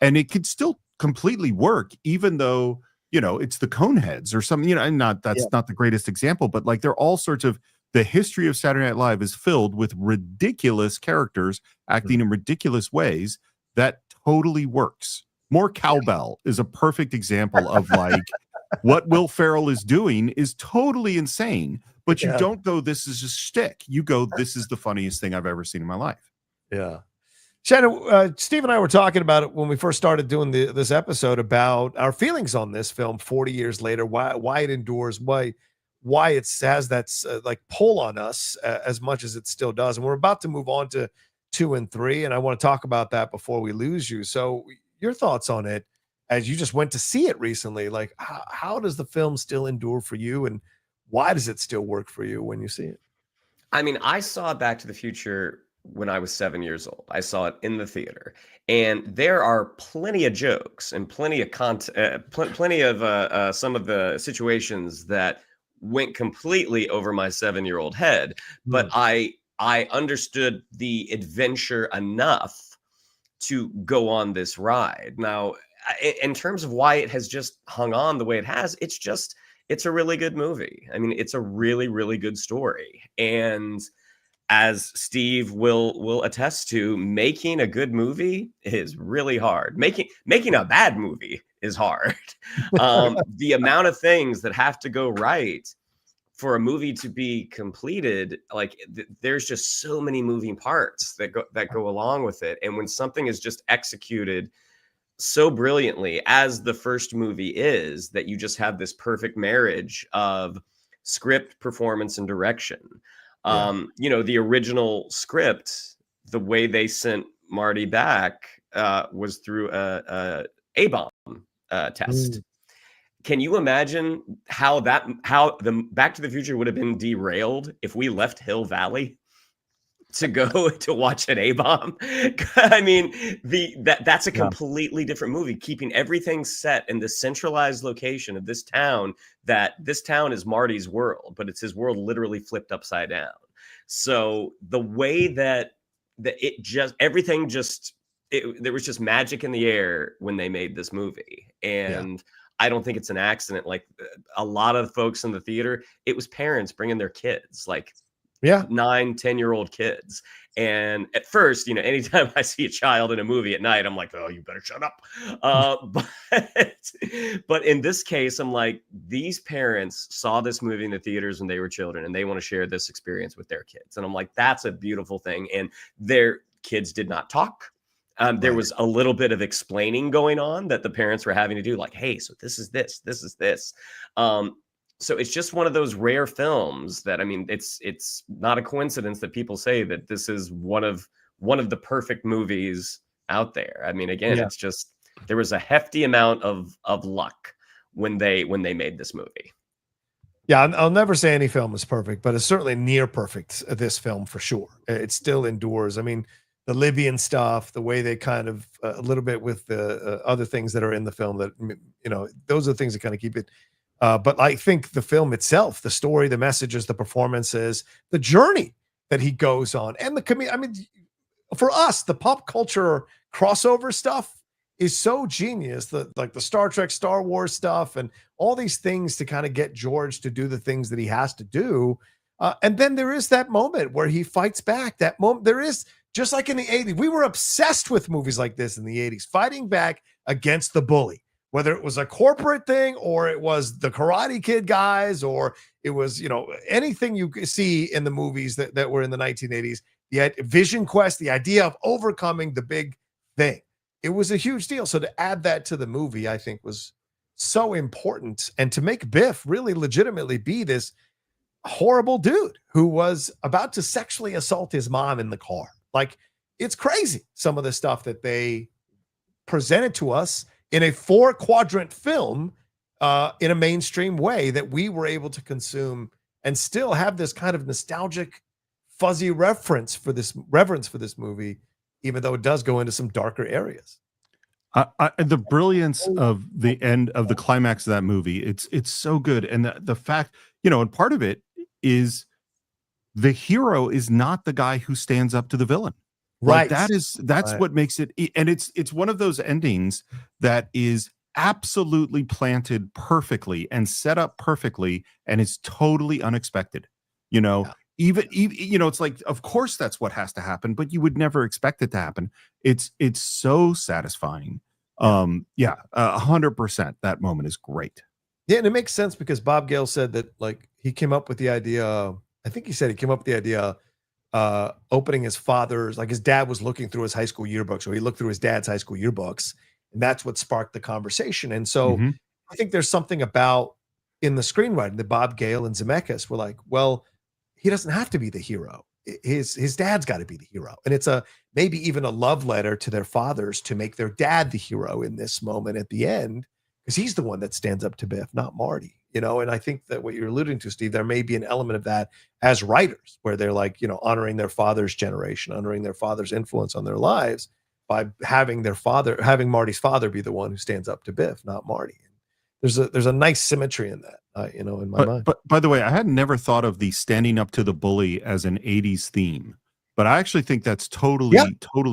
and it could still completely work, even though it's the Coneheads or something. And that's not the greatest example, but like there are all sorts of the history of Saturday Night Live is filled with ridiculous characters acting in ridiculous ways that totally works. More Cowbell is a perfect example of like what Will Ferrell is doing is totally insane, but you don't go, this is a shtick. You go, this is the funniest thing I've ever seen in my life. Yeah. Shannon, Steve and I were talking about it when we first started doing this episode about our feelings on this film 40 years later, why it endures, why it has that like pull on us as much as it still does. And we're about to move on to 2 and 3, and I want to talk about that before we lose you. So your thoughts on it as you just went to see it recently, like how does the film still endure for you, and why does it still work for you when you see it? I mean, I saw Back to the Future when I was 7 years old. I saw it in the theater, and there are plenty of jokes and plenty of plenty of some of the situations that went completely over my 7-year-old head. But I understood the adventure enough to go on this ride. Now, in terms of why it has just hung on the way it has, it's a really good movie. I mean, it's a really, really good story. And as Steve will attest to, making a good movie is really hard. Making a bad movie is hard. The amount of things that have to go right for a movie to be completed, like there's just so many moving parts that go along with it. And when something is just executed so brilliantly as the first movie is, that you just have this perfect marriage of script, performance, and direction. The original script, the way they sent Marty back was through a A-bomb test. Can you imagine how the Back to the Future would have been derailed if we left Hill Valley to go to watch an A-bomb? I mean, that's a completely different movie, keeping everything set in the centralized location of this town, that this town is Marty's world, but it's his world literally flipped upside down. So the way that it just, everything just, there was just magic in the air when they made this movie. And I don't think it's an accident. Like a lot of folks in the theater, it was parents bringing their kids, like 9-10-year-old kids. And at first, anytime I see a child in a movie at night, I'm like, oh, you better shut up. But in this case, I'm like, these parents saw this movie in the theaters when they were children, and they want to share this experience with their kids. And I'm like, that's a beautiful thing. And their kids did not talk. There was a little bit of explaining going on that the parents were having to do, like, hey, so this is this, this is this. So it's just one of those rare films that, I mean, it's not a coincidence that people say that this is one of one of the perfect movies out there. I mean, again, it's just, there was a hefty amount of luck when they made this movie. Yeah, I'll never say any film is perfect, but it's certainly near perfect, this film for sure. It still endures. I mean, the Libyan stuff, the way they kind of a little bit with the other things that are in the film that, you know, those are the things that kind of keep it. But I think the film itself, the story, the messages, the performances, the journey that he goes on, and the community. I mean, for us, the pop culture crossover stuff is so genius. Like the Star Trek, Star Wars stuff, and all these things to kind of get George to do the things that he has to do. And then there is that moment where he fights back. That moment, there is, just like in the 80s, we were obsessed with movies like this in the 80s, fighting back against the bully, whether it was a corporate thing or it was the Karate Kid guys, or it was, you know, anything you see in the movies that were in the 1980s, the Vision Quest, the idea of overcoming the big thing. It was a huge deal. So to add that to the movie, I think was so important. And to make Biff really legitimately be this horrible dude who was about to sexually assault his mom in the car. Like, it's crazy, some of the stuff that they presented to us in a 4-quadrant film in a mainstream way that we were able to consume and still have this kind of nostalgic, fuzzy reverence for this movie, even though it does go into some darker areas. The brilliance of the end of the climax of that movie, it's so good. And the fact, you know, and part of it is the hero is not the guy who stands up to the villain. Right. Like that's what makes it. And it's one of those endings that is absolutely planted perfectly and set up perfectly. And it's totally unexpected, you know. Yeah. Even you know, it's like, of course that's what has to happen, but you would never expect it to happen. It's so satisfying. 100%. That moment is great. Yeah, and it makes sense because Bob Gale said that, like, he came up with the idea. I think he said he came up with the idea opening his father's, like, his dad was looking through his high school yearbook, so he looked through his dad's high school yearbooks, and that's what sparked the conversation. And so I think there's something about in the screenwriting that Bob Gale and Zemeckis were like, well, he doesn't have to be the hero. His dad's got to be the hero. And it's maybe even a love letter to their fathers to make their dad the hero in this moment at the end, because he's the one that stands up to Biff, not Marty, you know. And I think that what you're alluding to, Steve, there may be an element of that as writers, where they're like, you know, honoring their father's generation, honoring their father's influence on their lives by having Marty's father be the one who stands up to Biff, not Marty. There's a nice symmetry in that, you know, in my mind. But by the way, I had never thought of the standing up to the bully as an 80s theme, but I actually think that's totally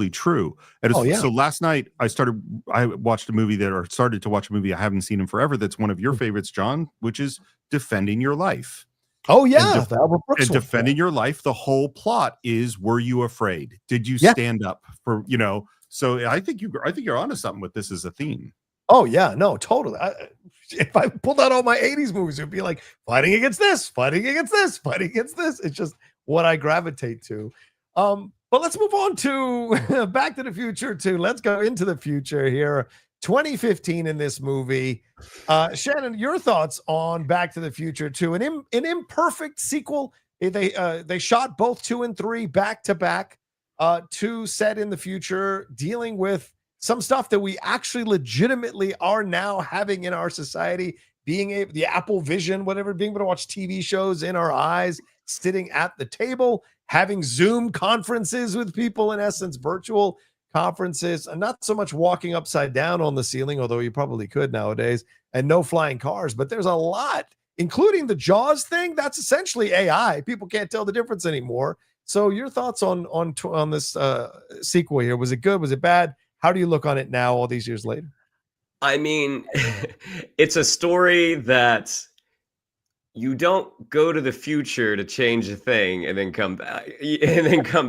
true. So last night I started to watch a movie I haven't seen in forever. That's one of your favorites, John, which is Defending Your Life. Oh yeah. And Defending Your Life. The whole plot is, were you afraid? Did you stand up for, you know? So I think you're onto something with this as a theme. Oh yeah, no, totally. If I pulled out all my 80s movies, it would be like fighting against this, fighting against this, fighting against this. It's just what I gravitate to. But let's move on to Back to the Future 2. Let's go into the future here. 2015 in this movie. Shannon, your thoughts on Back to the Future 2, an imperfect sequel. They shot both 2 and 3 back to back, 2 set in the future, dealing with some stuff that we actually legitimately are now having in our society, the Apple Vision, whatever, being able to watch TV shows in our eyes, sitting at the table, having Zoom conferences with people, in essence, virtual conferences, and not so much walking upside down on the ceiling, although you probably could nowadays, and no flying cars. But there's a lot, including the Jaws thing. That's essentially AI. People can't tell the difference anymore. So your thoughts on this sequel here? Was it good? Was it bad? How do you look on it now, all these years later? I mean, it's a story that you don't go to the future to change a thing and then come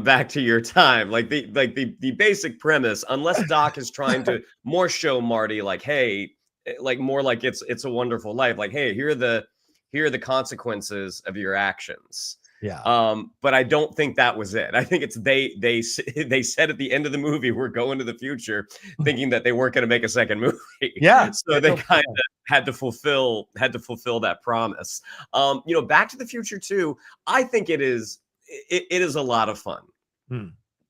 back to your time. Like the basic premise, unless Doc is trying to more show Marty like, hey, like more like it's a wonderful life. Like, hey, here are the consequences of your actions. Yeah. But I don't think that was it. I think it's they said at the end of the movie, we're going to the future, thinking that they weren't going to make a second movie. Yeah. So they kind of had to fulfill that promise. You know, Back to the Future 2, I think it is a lot of fun.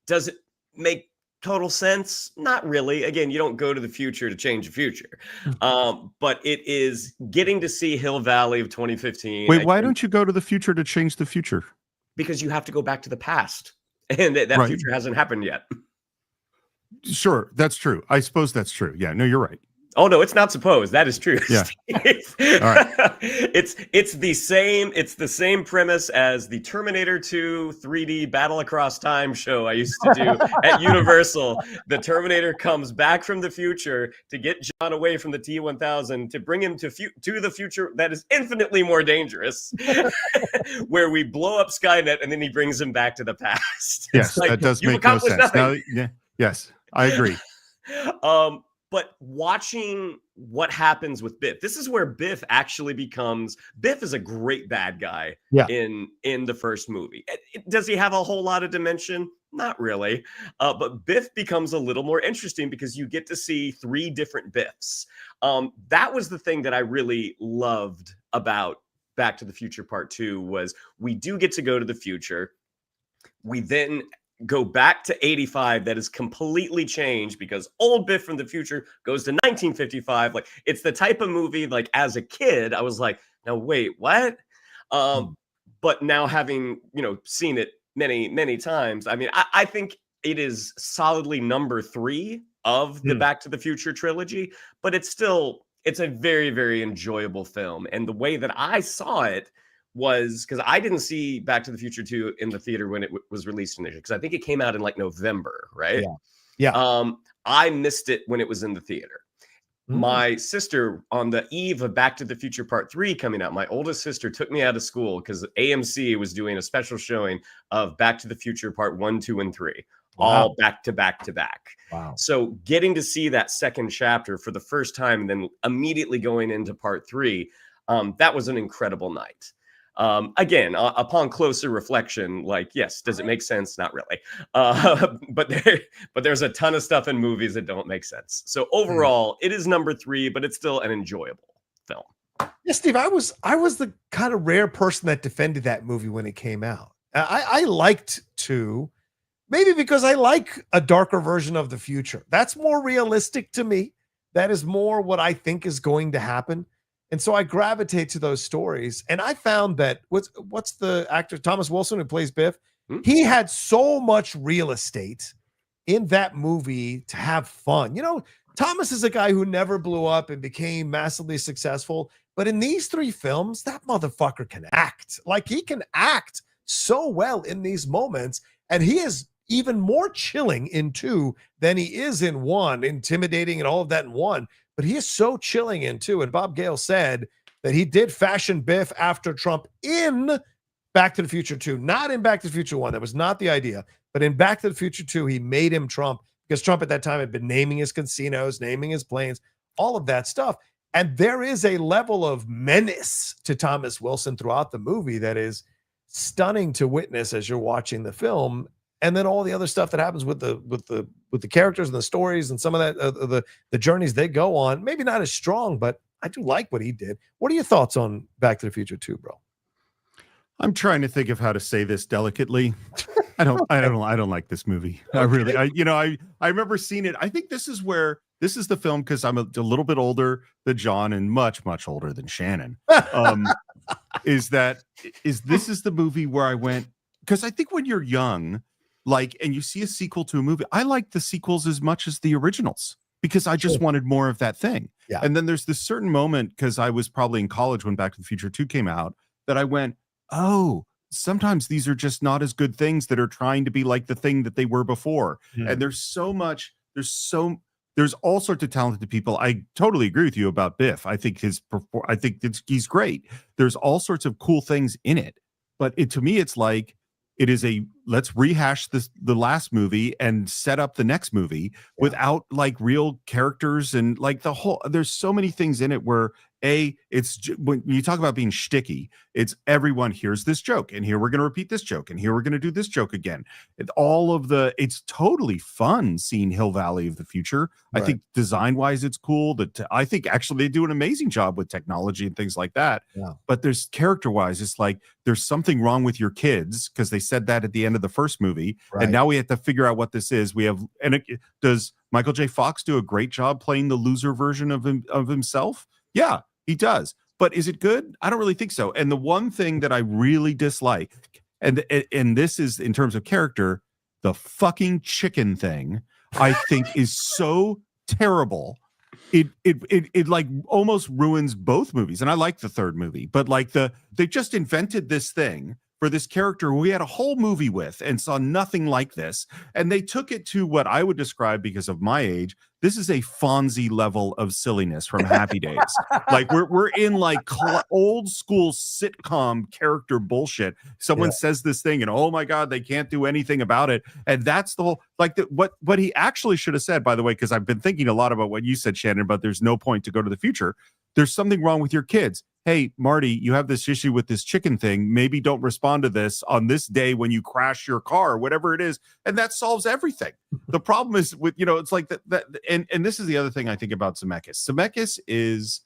Does make total sense? Not really. Again, you don't go to the future to change the future. But it is getting to see Hill Valley of 2015. Wait, why don't you go to the future to change the future? Because you have to go back to the past. And that future hasn't happened yet. Sure, that's true. I suppose that's true. Yeah, no, you're right. Oh no, it's not supposed. That is true. Yeah. All right. It's the same premise as the Terminator 2 3D Battle Across Time show I used to do at Universal. The Terminator comes back from the future to get John away from the T-1000 to bring him to the future that is infinitely more dangerous, where we blow up Skynet and then he brings him back to the past. Yes, that does make no sense. Now, yes, I agree. But watching what happens with Biff, this is where Biff actually becomes. Biff is a great bad guy in the first movie. Does he have a whole lot of dimension? Not really. But Biff becomes a little more interesting because you get to see 3 different Biffs. That was the thing that I really loved about Back to the Future Part 2 was we do get to go to the future. We then go back to 85 that is completely changed because old Biff from the future goes to 1955. Like, it's the type of movie, like, as a kid, I was like, now wait, what? But now having, seen it many, many times, I mean, I think it is solidly number 3 of the Back to the Future trilogy, but it's a very, very enjoyable film. And the way that I saw it was because I didn't see Back to the Future 2 in the theater when it was released initially, because I think it came out in like November, right? Yeah. I missed it when it was in the theater. My sister, on the eve of Back to the Future Part 3 coming out, my oldest sister took me out of school because AMC was doing a special showing of Back to the Future Part 1, 2, and 3, all back to back to back. Wow. So getting to see that second chapter for the first time and then immediately going into Part 3, that was an incredible night. Again, upon closer reflection, like, yes, does it make sense? Not really. But there's a ton of stuff in movies that don't make sense. So overall, it is number 3, but it's still an enjoyable film. Yeah, Steve, I was the kind of rare person that defended that movie when it came out. I liked 2, maybe because I like a darker version of the future. That's more realistic to me. That is more what I think is going to happen. And so I gravitate to those stories. And I found that what's the actor, Thomas Wilson, who plays Biff? He had so much real estate in that movie to have fun. Thomas is a guy who never blew up and became massively successful. But in these 3 films, that motherfucker can act. Like, he can act so well in these moments. And he is even more chilling in 2 than he is in 1, intimidating and all of that in 1. But he is so chilling in 2. And Bob Gale said that he did fashion Biff after Trump in Back to the Future 2, not in Back to the Future 1. That was not the idea. But in Back to the Future 2, he made him Trump because Trump at that time had been naming his casinos, naming his planes, all of that stuff. And there is a level of menace to Thomas Wilson throughout the movie that is stunning to witness as you're watching the film. And then all the other stuff that happens with the characters and the stories and some of that the journeys they go on, maybe not as strong, but I do like what he did. What are your thoughts on Back to the Future 2, bro? I'm trying to think of how to say this delicately. I don't like this movie. I remember seeing it. I think this is the film, because I'm a little bit older than John and much, much older than Shannon. This is the movie where I went, because I think when you're young, and you see a sequel to a movie, I like the sequels as much as the originals because I just wanted more of that thing. Yeah. And then there's this certain moment, because I was probably in college when Back to the Future 2 came out, that I went, oh, sometimes these are just not as good things that are trying to be like the thing that they were before. And there's all sorts of talented people. I totally agree with you about Biff. I think he's great. There's all sorts of cool things in it. But to me, it's like, it is let's rehash the last movie and set up the next movie without like real characters and like there's so many things in it where when you talk about being shticky, it's everyone hears this joke, and here we're going to repeat this joke, and here we're going to do this joke again. It's totally fun seeing Hill Valley of the future. Right. I think design-wise, it's cool. I think actually they do an amazing job with technology and things like that. Yeah. But there's character-wise, it's like there's something wrong with your kids, because they said that at the end of the first movie, and now we have to figure out what this is. Does Michael J. Fox do a great job playing the loser version of himself? Yeah, he does. But is it good? I don't really think so. And the one thing that I really dislike, and this is in terms of character, the fucking chicken thing, I think is so terrible. It like almost ruins both movies. And I like the third movie, but like they just invented this thing for this character who we had a whole movie with and saw nothing like this. And they took it to what I would describe, because of my age, this is a Fonzie level of silliness from Happy Days. Like we're in like old school sitcom character bullshit. Someone says this thing and oh my God, they can't do anything about it. And that's the whole, like what he actually should have said, by the way, because I've been thinking a lot about what you said, Shannon, but there's no point to go to the future. There's something wrong with your kids. Hey, Marty, you have this issue with this chicken thing. Maybe don't respond to this on this day when you crash your car, whatever it is. And that solves everything. The problem is with, it's like that. And this is the other thing I think about Zemeckis. Zemeckis is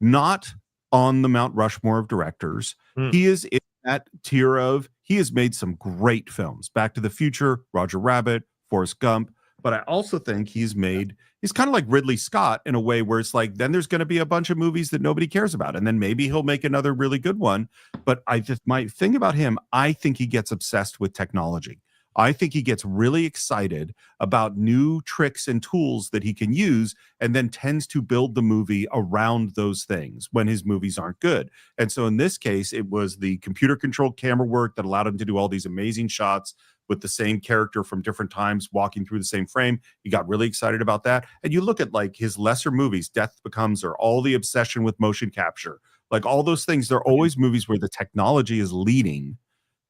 not on the Mount Rushmore of directors. He is in that tier of, he has made some great films. Back to the Future, Roger Rabbit, Forrest Gump. But I also think he's kind of like Ridley Scott in a way where it's like, then there's going to be a bunch of movies that nobody cares about. And then maybe he'll make another really good one. But my thing about him, I think he gets obsessed with technology. I think he gets really excited about new tricks and tools that he can use, and then tends to build the movie around those things when his movies aren't good. And so in this case, it was the computer controlled camera work that allowed him to do all these amazing shots with the same character from different times walking through the same frame. He got really excited about that. And you look at like his lesser movies, Death Becomes Her, all the obsession with motion capture, like all those things, they're always movies where the technology is leading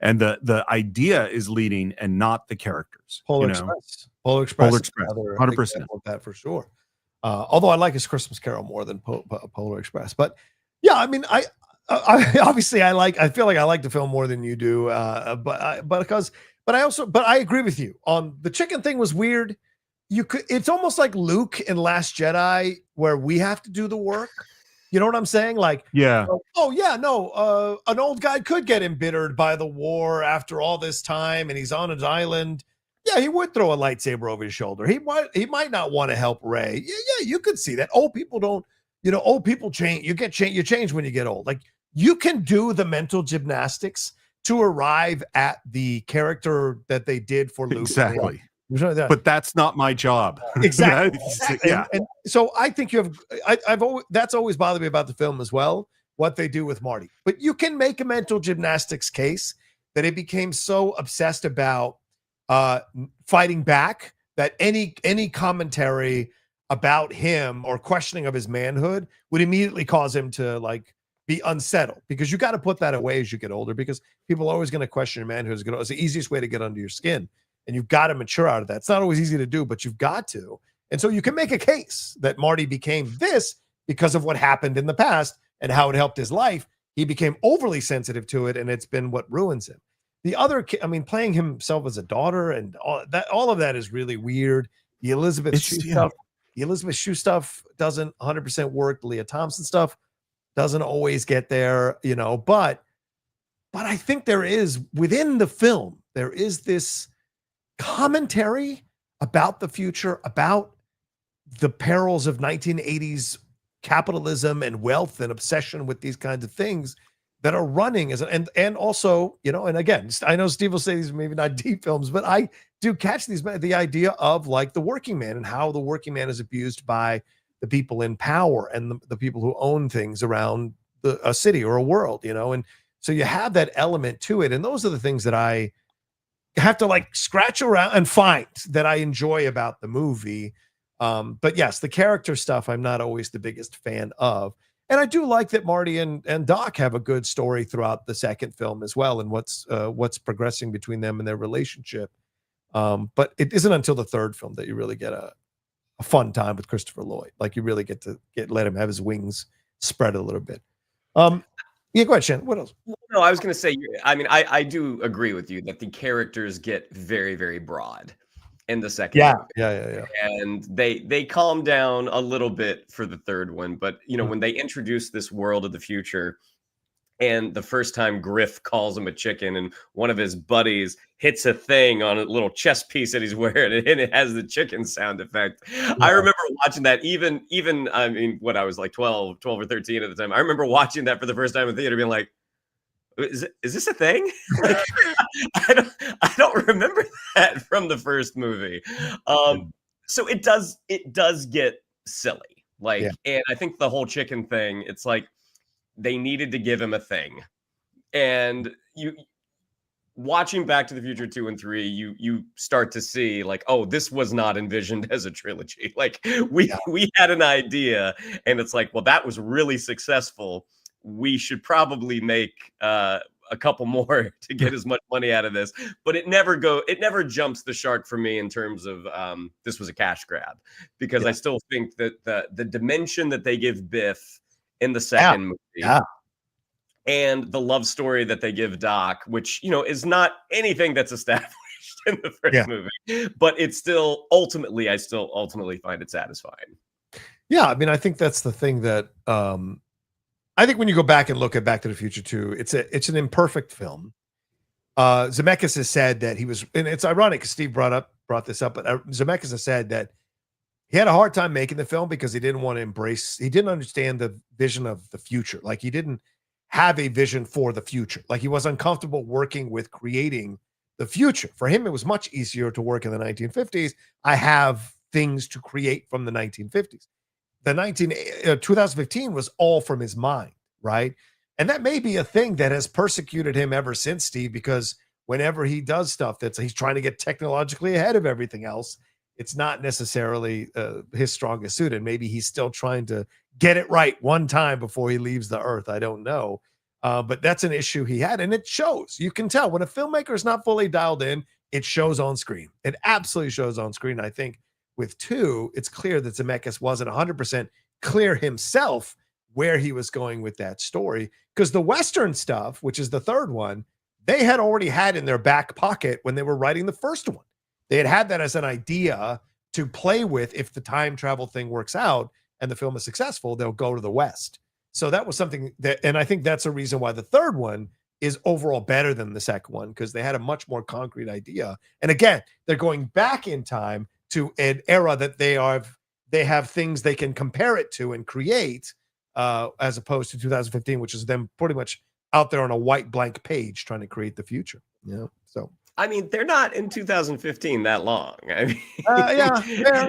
and the idea is leading and not the characters. Polar Express. Polar Express. 100% of that for sure. Although I like his Christmas Carol more than Polar Express. But yeah, I mean, I obviously I feel like I like the film more than you do. But I agree with you on the chicken thing was weird. It's almost like Luke in Last Jedi where we have to do the work. You know what I'm saying? Like, yeah. An old guy could get embittered by the war after all this time, and he's on an island. Yeah, he would throw a lightsaber over his shoulder. He might not want to help Rey. Yeah, you could see that. Old people don't. Old people change. You change when you get old. Like you can do the mental gymnastics to arrive at the character that they did for Luke. Exactly. But that's not my job. Exactly. And so I think that's always bothered me about the film as well, what they do with Marty. But you can make a mental gymnastics case that it became so obsessed about fighting back that any commentary about him or questioning of his manhood would immediately cause him to like be unsettled, because you got to put that away as you get older, because people are always going to question your manhood. It's the easiest way to get under your skin. And you've got to mature out of that. It's not always easy to do, but you've got to. And so you can make a case that Marty became this because of what happened in the past and how it helped his life. He became overly sensitive to it, and it's been what ruins him. The other, playing himself as a daughter and all of that is really weird. The Elizabeth Shue stuff doesn't 100% work. The Leah Thompson stuff doesn't always get there, but I think there is, within the film, there is this commentary about the future, about the perils of 1980s capitalism and wealth and obsession with these kinds of things that are running and also, and again, I know Steve will say these are maybe not deep films, but I do catch the idea of like the working man and how the working man is abused by the people in power and the people who own things around a city or a world, and so you have that element to it. And those are the things that I have to like scratch around and find that I enjoy about the movie. But yes, the character stuff I'm not always the biggest fan of. And I do like that Marty and Doc have a good story throughout the second film as well, and what's progressing between them and their relationship. But it isn't until the third film that you really get a fun time with Christopher Lloyd. Like you really get to let him have his wings spread a little bit. Yeah, go ahead, Shannon. What else? No, I was going to say, I mean, I do agree with you that the characters get very, very broad in the second movie. Yeah. And they calm down a little bit for the third one. But, you know, when they introduce this world of the future, and the first time Griff calls him a chicken and one of his buddies hits a thing on a little chest piece that he's wearing and it has the chicken sound effect. Yeah. I remember watching that even, I mean, what I was like 12 or 13 at the time. I remember watching that for the first time in theater being like, is this a thing? Like, I don't remember that from the first movie. So it does get silly. Like, and I think the whole chicken thing, it's like, they needed to give him a thing. And you watching Back to the Future 2 and 3, you start to see like, oh, this was not envisioned as a trilogy. Like we had an idea and it's like, well, that was really successful. We should probably make a couple more to get as much money out of this. But it never jumps the shark for me in terms of this was a cash grab, because I still think that the dimension that they give Biff in the second movie, and the love story that they give Doc, which, you know, is not anything that's established in the first movie, but it's still I still ultimately find it satisfying. Yeah, I mean, I think that's the thing that I think when you go back and look at Back to the Future 2, it's an imperfect film. Zemeckis has said that he was, and it's ironic because Steve brought this up, but Zemeckis has said that he had a hard time making the film because he didn't understand the vision of the future. Like he didn't have a vision for the future. Like he was uncomfortable working with creating the future. For him, it was much easier to work in the 1950s. I have things to create from the 1950s. The 2015 was all from his mind, right? And that may be a thing that has persecuted him ever since, Steve, because whenever he does stuff he's trying to get technologically ahead of everything else, it's not necessarily his strongest suit. And maybe he's still trying to get it right one time before he leaves the earth. I don't know. But that's an issue he had. And it shows. You can tell when a filmmaker is not fully dialed in, it shows on screen. It absolutely shows on screen. I think with 2, it's clear that Zemeckis wasn't 100% clear himself where he was going with that story. Because the Western stuff, which is the third one, they had already had in their back pocket when they were writing the first one. They had that as an idea to play with. If the time travel thing works out and the film is successful, they'll go to the West. So that was something that, and I think that's a reason why the third one is overall better than the second one, because they had a much more concrete idea. And again, they're going back in time to an era that they have things they can compare it to and create, as opposed to 2015, which is them pretty much out there on a white blank page trying to create the future. You know, so. I mean, they're not in 2015 that long. I mean,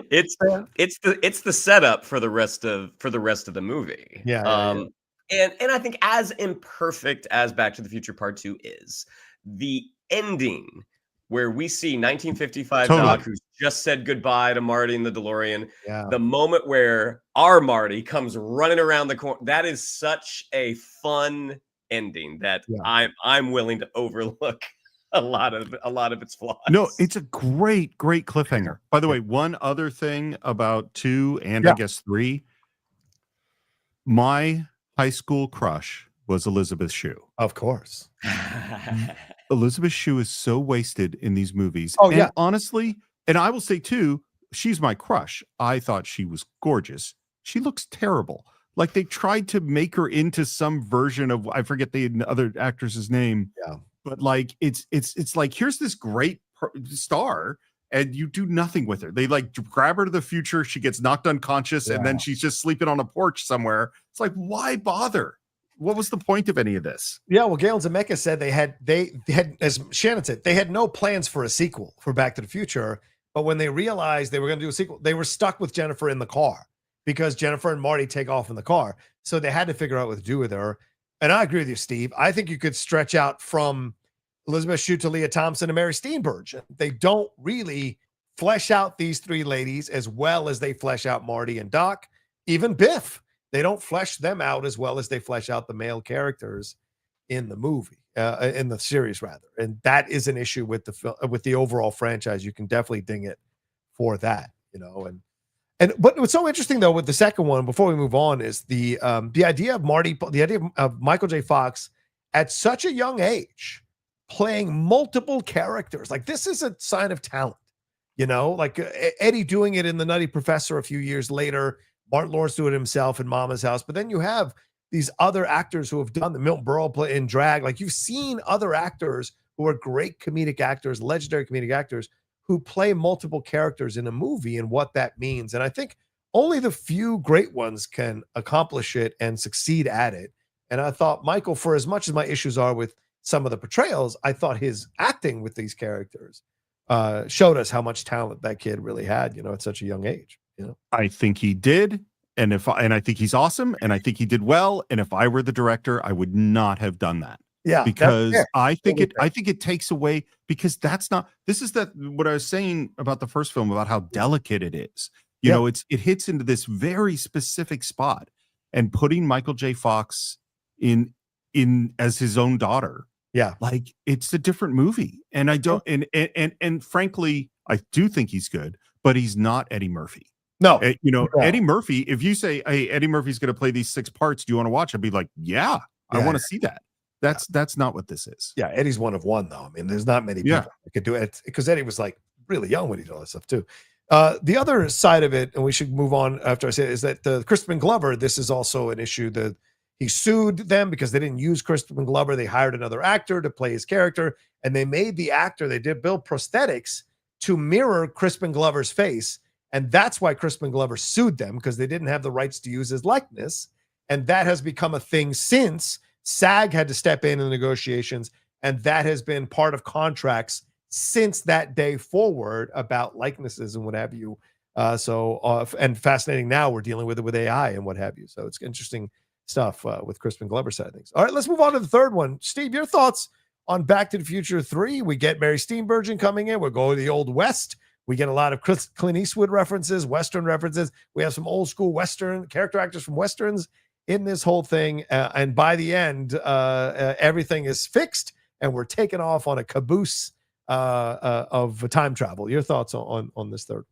it's the setup for the rest of the movie. And I think as imperfect as Back to the Future Part 2 is, the ending where we see 1955 Doc, who's just said goodbye to Marty in the DeLorean, the moment where our Marty comes running around the corner, that is such a fun ending that I'm willing to overlook a lot of its flaws. No, it's a great cliffhanger. By the way, one other thing about 2 and I guess 3, my high school crush was Elizabeth Shue. Of course. Elizabeth Shue is so wasted in these movies. Oh, and honestly, and I will say too, she's my crush. I thought she was gorgeous. She looks terrible. Like they tried to make her into some version of, I forget the other actress's name. Yeah. But like it's like, here's this great star and you do nothing with her. They like grab her to the future, she gets knocked unconscious, and then she's just sleeping on a porch somewhere. It's like, why bother? What was the point of any of this? Yeah, well, Galen Zemeckis said they had, as Shannon said, they had no plans for a sequel for Back to the Future, but when they realized they were going to do a sequel, they were stuck with Jennifer in the car because Jennifer and Marty take off in the car. So they had to figure out what to do with her. And I agree with you, Steve. I think you could stretch out from Elizabeth Shue to Leah Thompson and Mary Steenburgen. They don't really flesh out these 3 ladies as well as they flesh out Marty and Doc, even Biff. They don't flesh them out as well as they flesh out the male characters in the movie, in the series rather. And that is an issue with the overall franchise. You can definitely ding it for that, you know. And But what's so interesting though with the second one, before we move on, is the idea of Michael J. Fox at such a young age playing multiple characters. Like, this is a sign of talent, like Eddie doing it in The Nutty Professor a few years later, Martin Lawrence doing it himself in Mama's House. But then you have these other actors who have done the Milton Berle play in drag. Like, you've seen other actors who are great comedic actors, legendary comedic actors, who play multiple characters in a movie and what that means. And I think only the few great ones can accomplish it and succeed at it. And I thought Michael, for as much as my issues are with some of the portrayals, I thought his acting with these characters showed us how much talent that kid really had, at such a young age. I think he did. And I think he's awesome. And I think he did well. And if I were the director, I would not have done that. Yeah, because I think it takes away, because this is what I was saying about the first film, about how delicate it is. It hits into this very specific spot, and putting Michael J. Fox in as his own daughter. Yeah. Like, it's a different movie. And I don't, and frankly, I do think he's good, but he's not Eddie Murphy. No, Eddie Murphy, if you say, hey, Eddie Murphy's going to play these 6 parts, do you want to watch? I'd be like, yeah, I want to see that. That's not what this is. Yeah, Eddie's one of one, though. I mean, there's not many people that could do it, because Eddie was like really young when he did all that stuff too. The other side of it, and we should move on after I say it, is that the Crispin Glover, this is also an issue that he sued them because they didn't use Crispin Glover. They hired another actor to play his character, and they made the actor, they did build prosthetics to mirror Crispin Glover's face. And that's why Crispin Glover sued them, because they didn't have the rights to use his likeness. And that has become a thing since. SAG had to step in the negotiations, and that has been part of contracts since that day forward about likenesses and what have you. And fascinating, now we're dealing with it with AI and what have you. So it's interesting stuff with Crispin Glover's side of things. All right, let's move on to the third one. Steve, your thoughts on Back to the Future 3? We get Mary Steenburgen coming in. We're going to the Old West. We get a lot of Clint Eastwood references, Western references. We have some old school Western character actors from Westerns in this whole thing. And by the end, everything is fixed and we're taking off on a caboose of time travel. Your thoughts on this third?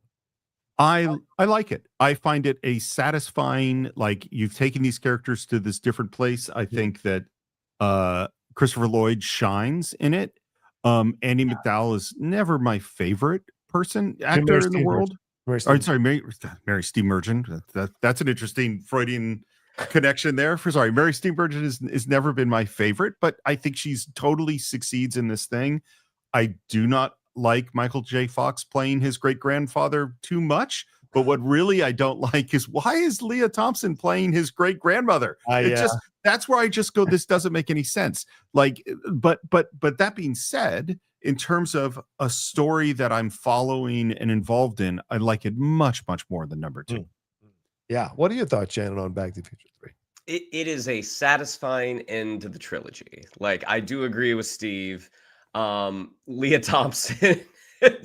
I like it. I find it a satisfying, like, you've taken these characters to this different place. I think that Christopher Lloyd shines in it. Andy McDowell is never my favorite actor in the world. Mary Steenburgen. That's an interesting Freudian connection there. Mary Steenburgen is never been my favorite, but I think she's totally succeeds in this thing. I do not like Michael J. Fox playing his great-grandfather too much, but what really I don't like is, why is Leah Thompson playing his great-grandmother? That's where I just go, this doesn't make any sense. Like, but that being said, in terms of a story that I'm following and involved in, I like it much, much more than number 2. Yeah. What are your thoughts, Shannon, on Back to the Future 3? It is a satisfying end to the trilogy. Like, I do agree with Steve. Leah Thompson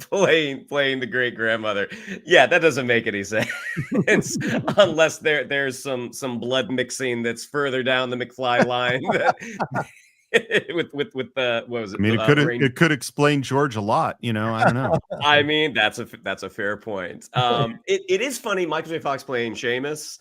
playing the great grandmother. Yeah, that doesn't make any sense unless there's some blood mixing that's further down the McFly line. with the, what was it? I mean, it could explain George a lot. I don't know. I mean, that's a fair point. It is funny, Michael J. Fox playing Seamus.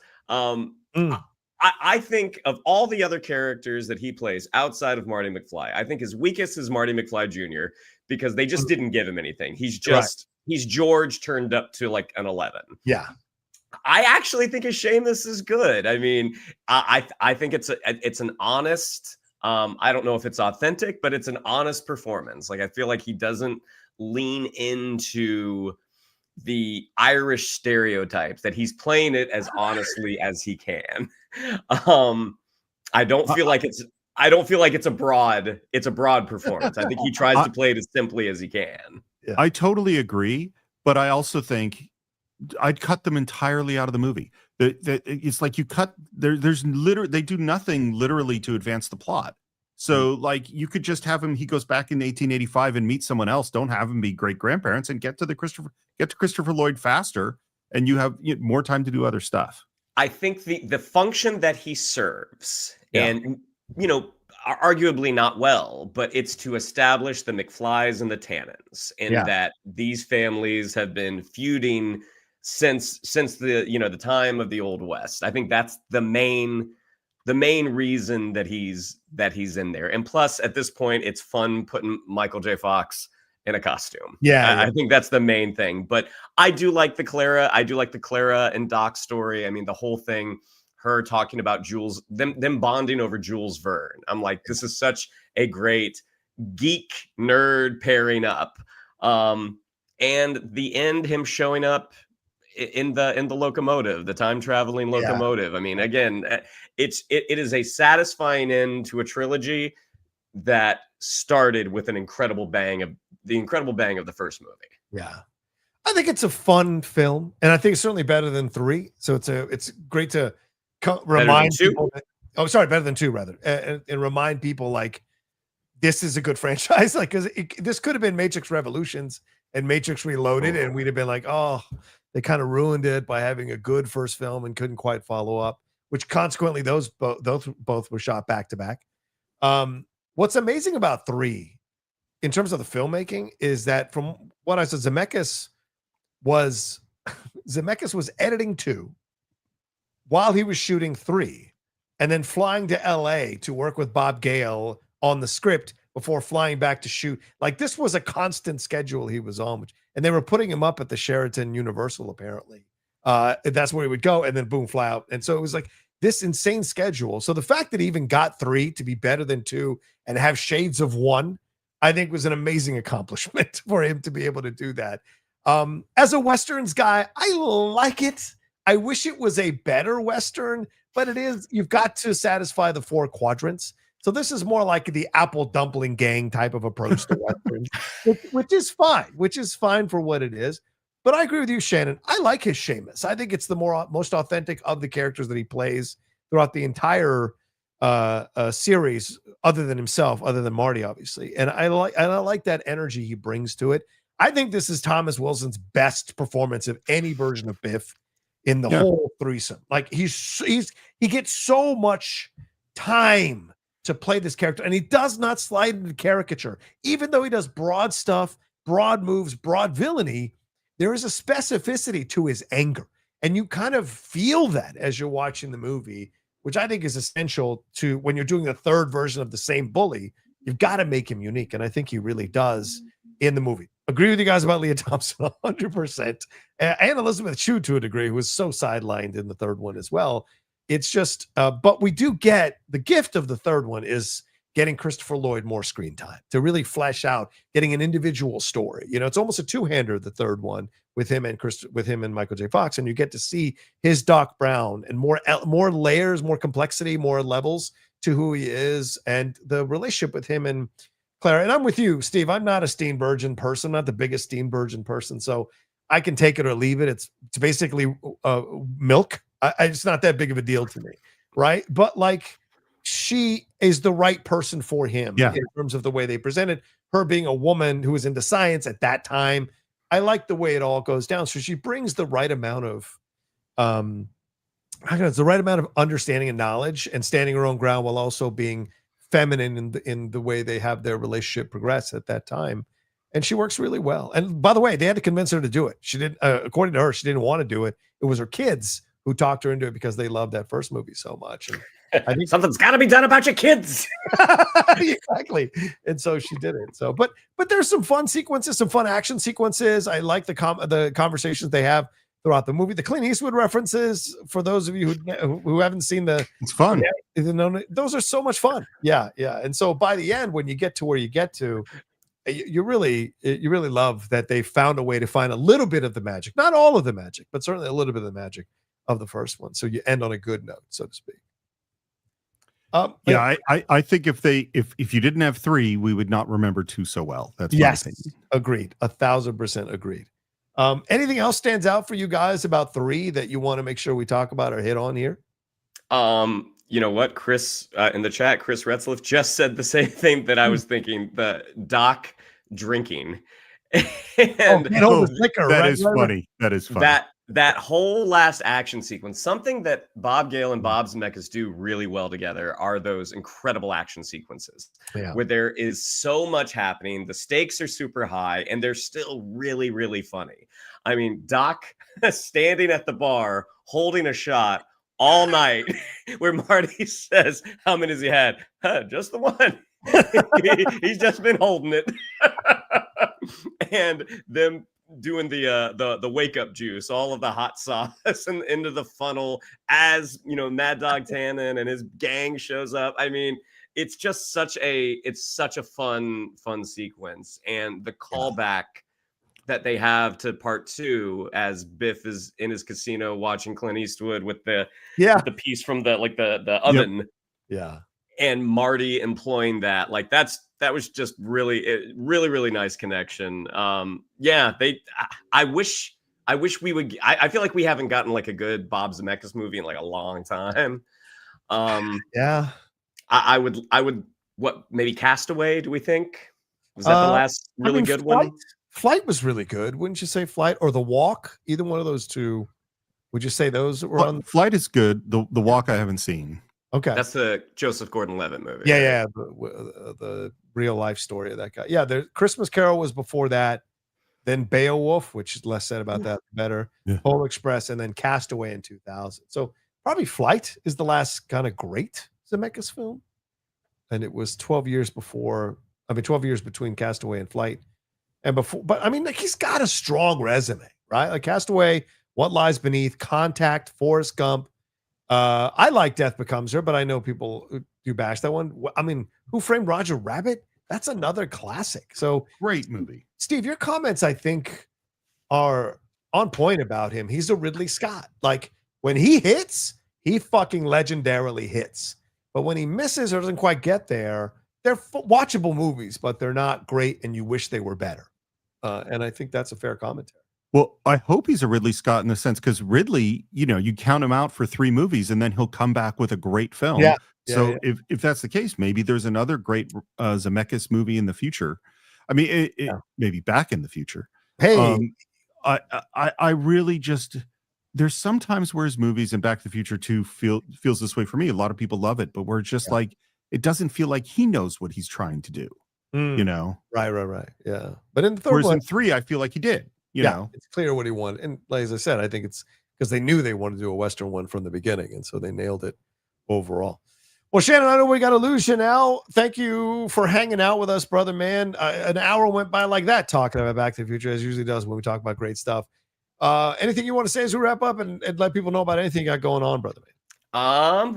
I think of all the other characters that he plays outside of Marty McFly, I think his weakest is Marty McFly Jr. because they just didn't give him anything. He's George turned up to like an 11. Yeah. I actually think his Seamus is good. I mean, I think it's an honest, I don't know if it's authentic, but it's an honest performance. Like, I feel like he doesn't lean into the Irish stereotypes, that he's playing it as honestly as he can. I don't feel like it's a broad performance. I think he tries to play it as simply as he can. Yeah. I totally agree, but I also think I'd cut them entirely out of the movie. It's like you cut there's literally, they do nothing literally to advance the plot. So like, you could just have him, he goes back in 1885 and meets someone else. Don't have him be great grandparents, and get to Christopher Lloyd faster, and you have more time to do other stuff. I think the function that he serves, and arguably not well, but it's to establish the McFlys and the Tannins, and that these families have been feuding since the the time of the Old West. I think that's the main reason that he's in there. And plus, at this point, it's fun putting Michael J. Fox in a costume. I think that's the main thing. But I do like the Clara. I do like the Clara and Doc story. I mean, the whole thing, her talking about Jules, them bonding over Jules Verne. I'm like, this is such a great geek nerd pairing up. And the end, him showing up in the locomotive, the time traveling locomotive. I mean, again, it is a satisfying end to a trilogy that started with an incredible bang of the first movie. Yeah, I think it's a fun film, and I think it's certainly better than 3. So it's great to remind people. Better than 2 rather, and remind people like this is a good franchise. Like, because this could have been Matrix Revolutions and Matrix Reloaded, and we'd have been like, oh, they kind of ruined it by having a good first film and couldn't quite follow up. Which consequently, those both were shot back to back. What's amazing about 3, in terms of the filmmaking, is that from what I said, Zemeckis was editing 2 while he was shooting 3, and then flying to LA to work with Bob Gale on the script before flying back to shoot. Like, this was a constant schedule he was on, and they were putting him up at the Sheraton Universal, apparently. That's where he would go, and then boom, fly out. And so it was like this insane schedule. So the fact that he even got 3 to be better than 2 and have shades of 1, I think was an amazing accomplishment for him to be able to do that. As a Westerns guy, I like it. I wish it was a better Western, but it is. You've got to satisfy the 4 quadrants. So this is more like the apple dumpling gang type of approach to Westerns, which is fine for what it is. But I agree with you, Shannon. I like his Seamus. I think it's the most authentic of the characters that he plays throughout the entire series, other than himself, other than Marty, obviously. And I like that energy he brings to it. I think this is Thomas Wilson's best performance of any version of Biff in the whole threesome. Like, he gets so much time to play this character, and he does not slide into caricature. Even though he does broad stuff, broad moves, broad villainy, there is a specificity to his anger, and you kind of feel that as you're watching the movie, which I think is essential to when you're doing the 3rd version of the same bully. You've got to make him unique, and I think he really does in the movie. Agree with you guys about Leah Thompson 100%, and Elizabeth Shue to a degree, who was so sidelined in the 3rd one as well. It's just, but we do get the gift of the 3rd one is getting Christopher Lloyd more screen time to really flesh out, getting an individual story. You know, it's almost a 2-hander, the 3rd one, with him and Michael J. Fox, and you get to see his Doc Brown and more layers, more complexity, more levels to who he is, and the relationship with him and Clara. And I'm with you, Steve. I'm not a Steenburgen person. I'm not the biggest Steenburgen person, so I can take it or leave it. It's basically milk. It's not that big of a deal to me, right? But like, she is the right person for him in terms of the way they presented her, being a woman who was into science at that time. I like the way it all goes down. So she brings the right amount of, the right amount of understanding and knowledge, and standing her own ground while also being feminine in the way they have their relationship progress at that time. And she works really well. And by the way, they had to convince her to do it. She didn't, according to her, she didn't want to do it. It was her kids who talked her into it because they loved that first movie so much. And I think something's got to be done about your kids. Exactly. And so she did it. So, but there's some fun sequences, some fun action sequences. I like the conversations they have throughout the movie. The Clint Eastwood references, for those of you who haven't seen it's fun. Those are so much fun. Yeah. And so by the end, when you get to where you get to, you really love that they found a way to find a little bit of the magic, not all of the magic, but certainly a little bit of the magic of the first one. So you end on a good note, so to speak. I think if you didn't have 3, we would not remember 2 so well. That's my opinion. Agreed. 1,000% agreed. Anything else stands out for you guys about 3 that you want to make sure we talk about or hit on here? You know what, Chris, in the chat, Chris Retzliff just said the same thing that I was thinking, the Doc drinking. And that is funny. That is funny. That whole last action sequence, something that Bob Gale and Bob Zemeckis do really well together, are those incredible action sequences where there is so much happening. The stakes are super high, and they're still really, really funny. I mean, Doc standing at the bar holding a shot all night, where Marty says, "How many has he had?" Just the one. He's just been holding it. And them doing the wake up juice, all of the hot sauce and into the funnel as Mad Dog Tannen and his gang shows up. I mean, it's just such a fun sequence, and the callback that they have to part 2 as Biff is in his casino watching Clint Eastwood with the piece from the oven. Yeah. And Marty employing that, like that was just really nice connection. I wish we would. I feel like we haven't gotten like a good Bob Zemeckis movie in like a long time. Yeah, I would. What, maybe Castaway? Do we think was that the last really good one? Flight was really good, wouldn't you say? Flight or The Walk? Either one of those two. Would you say those were on? Flight is good. The Walk I haven't seen. Okay, that's the Joseph Gordon-Levitt movie. Yeah, right? The real life story of that guy. Yeah, the Christmas Carol was before that. Then Beowulf, which is less said about that, the better. Yeah. Polar Express, and then Castaway in 2000. So probably Flight is the last kind of great Zemeckis film, and it was 12 years between Castaway and Flight. And before, but I mean, like, he's got a strong resume, right? Like Castaway, What Lies Beneath, Contact, Forrest Gump. I like Death Becomes Her, but I know people do bash that one. I mean, Who Framed Roger Rabbit? That's another classic. So great movie. Steve, your comments, I think, are on point about him. He's a Ridley Scott. Like, when he hits, he fucking legendarily hits. But when he misses or doesn't quite get there, they're watchable movies, but they're not great, and you wish they were better. And I think that's a fair commentary. Well, I hope he's a Ridley Scott in the sense, because Ridley, you count him out for 3 movies and then he'll come back with a great film. Yeah. So if that's the case, maybe there's another great Zemeckis movie in the future. I mean, maybe back in the future. Hey, I really just, there's sometimes where his movies, and Back to the Future 2 feels this way for me. A lot of people love it, but we're just like, it doesn't feel like he knows what he's trying to do. Right. Yeah. But in the third whereas one, in 3, I feel like he did. You know, it's clear what he wanted. And like, as I said, I think it's because they knew they wanted to do a Western one from the beginning. And so they nailed it overall. Well, Shannon, I know we got to lose you now. Thank you for hanging out with us, brother, man. An hour went by like that talking about Back to the Future, as usually does when we talk about great stuff. Anything you want to say as we wrap up and let people know about anything you got going on, brother, man? I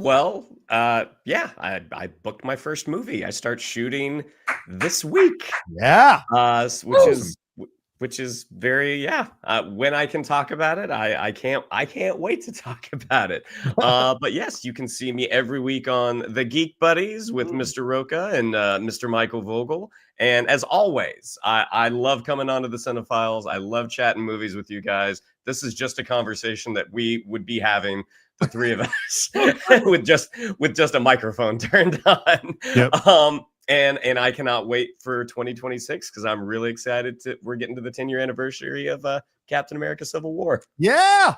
booked my first movie. I start shooting this week. Yeah. Which is very, when I can talk about it, I can't wait to talk about it. But yes, you can see me every week on The Geek Buddies with Mr. Rocha and Mr. Michael Vogel. And as always, I love coming onto the Cine-Files. I love chatting movies with you guys. This is just a conversation that we would be having, the 3 of us, with just a microphone turned on. Yep. And I cannot wait for 2026 because I'm really excited we're getting to the 10-year anniversary of Captain America: Civil War. Yeah.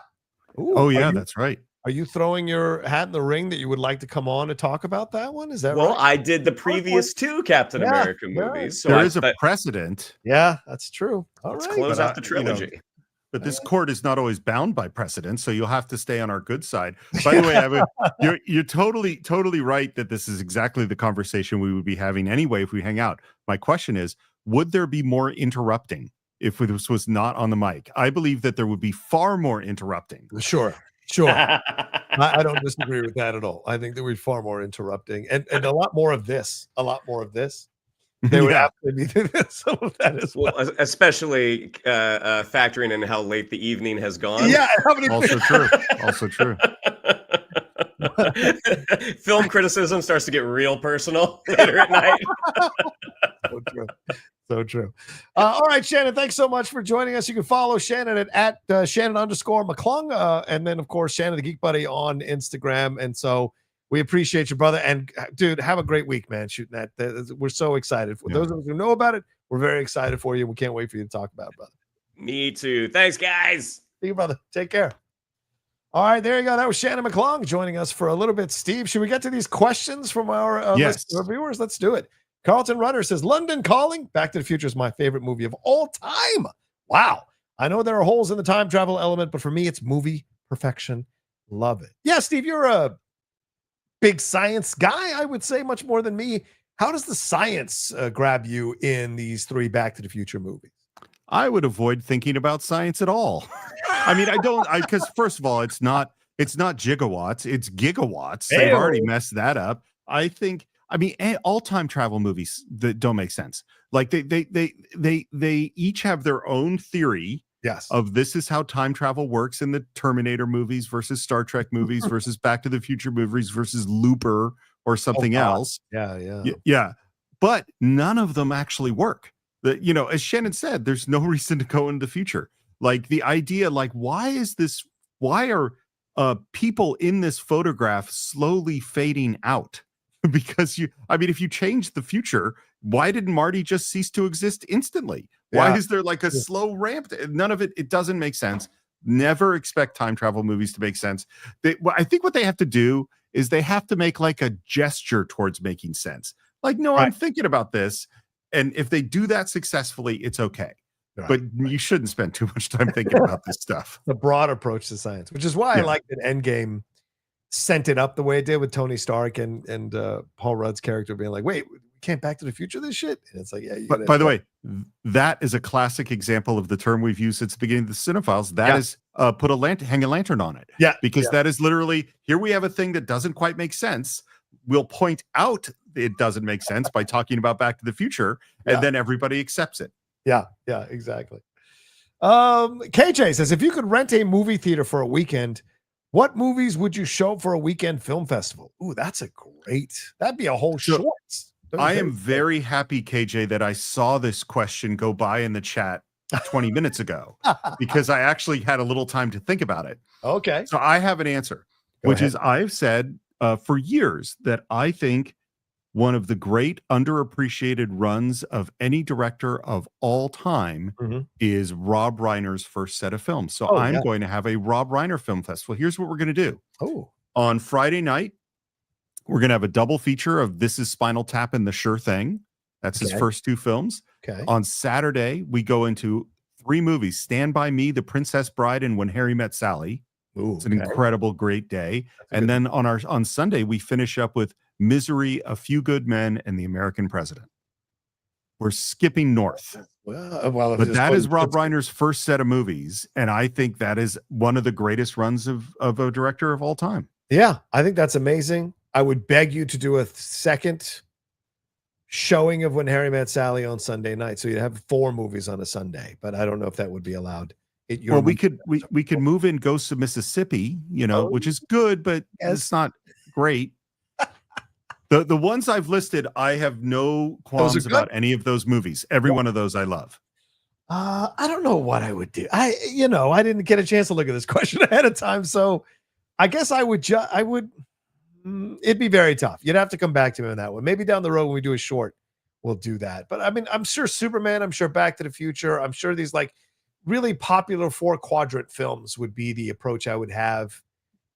Ooh, that's right. Are you throwing your hat in the ring that you would like to come on and talk about that one? Is that right? Well, I did the previous 2 Captain America movies. So there is a precedent. Yeah, that's true. Let's close out the trilogy. But this court is not always bound by precedent, so you'll have to stay on our good side. By the way, you're totally right that this is exactly the conversation we would be having anyway if we hang out. My question is, would there be more interrupting if this was not on the mic? I believe that there would be far more interrupting. Sure. I don't disagree with that at all. I think there would be far more interrupting and a lot more of this. They would absolutely be some of that as well. Especially factoring in how late the evening has gone. Yeah, also true. Film criticism starts to get real personal later at night. So true. All right, Shannon, thanks so much for joining us. You can follow Shannon at Shannon_McClung. And then, of course, Shannon the Geek Buddy on Instagram. And so we appreciate you, brother. And dude, have a great week, man, shooting that. We're so excited. For those of us who know about it, we're very excited for you. We can't wait for you to talk about it, brother. Me too. Thanks, guys. See you, brother. Take care. All right, there you go. That was Shannon McClung joining us for a little bit. Steve, should we get to these questions from our viewers? Let's do it. Carlton Rudder says, London Calling, Back to the Future is my favorite movie of all time. Wow. I know there are holes in the time travel element, but for me, it's movie perfection. Love it. Yeah, Steve, you're a big science guy, I would say, much more than me. How does the science grab you in these 3 Back to the Future movies? I would avoid thinking about science at all. I mean, because first of all, it's not gigawatts, it's gigawatts. They've already messed that up. I mean, all time travel movies that don't make sense. Like they each have their own theory. Yes. Of this is how time travel works in the Terminator movies versus Star Trek movies versus Back to the Future movies versus Looper or something else. Yeah. But none of them actually work. As Shannon said, there's no reason to go into the future. Like the idea, like, why are people in this photograph slowly fading out? Because if you change the future, why didn't Marty just cease to exist instantly? Why is there like a slow ramp? None of it doesn't make sense. Never expect time travel movies to make sense. I think what they have to do is they have to make like a gesture towards making sense. Like, no, I'm thinking about this. And if they do that successfully, it's okay. Right. But you shouldn't spend too much time thinking about this stuff. The broad approach to science, which is why I like that Endgame sent it up the way it did with Tony Stark and Paul Rudd's character being like, wait, we can't Back to the Future this shit? And it's like, yeah. But by the way, that is a classic example of the term we've used since the beginning of the Cine-Files. That is hang a lantern on it. Yeah. Because that is literally, here we have a thing that doesn't quite make sense. We'll point out it doesn't make sense by talking about Back to the Future, and then everybody accepts it. Yeah, exactly. KJ says, if you could rent a movie theater for a weekend, what movies would you show for a weekend film festival? Ooh, that'd be a whole shorts. I am very happy, KJ, that I saw this question go by in the chat 20 minutes ago, because I actually had a little time to think about it. Okay. So I have an answer, which is I've said for years that I think one of the great underappreciated runs of any director of all time is Rob Reiner's first set of films. So I'm going to have a Rob Reiner film festival. Here's what we're going to do. On Friday night, we're going to have a double feature of This Is Spinal Tap and The Sure Thing. That's his first 2 films. On Saturday, we go into 3 movies, Stand By Me, The Princess Bride, and When Harry Met Sally. It's an incredible, great day. And then on Sunday, we finish up with Misery, A Few Good Men, and The American President. We're skipping north. But that is Rob Reiner's first set of movies, and I think that is one of the greatest runs of a director of all time. Yeah, I think that's amazing. I would beg you to do a second showing of When Harry Met Sally on Sunday night, so you'd have 4 movies on a Sunday, but I don't know if that would be allowed. Well, we could move in Ghosts of Mississippi, which is good, but it's not great. The ones I've listed, I have no qualms about any of those movies. Every one of those I love. I don't know what I would do. I didn't get a chance to look at this question ahead of time, so I guess I would it'd be very tough. You'd have to come back to me on that one. Maybe down the road when we do a short, we'll do that. But I mean, I'm sure Superman, I'm sure Back to the Future, I'm sure these like really popular 4-quadrant films would be the approach I would have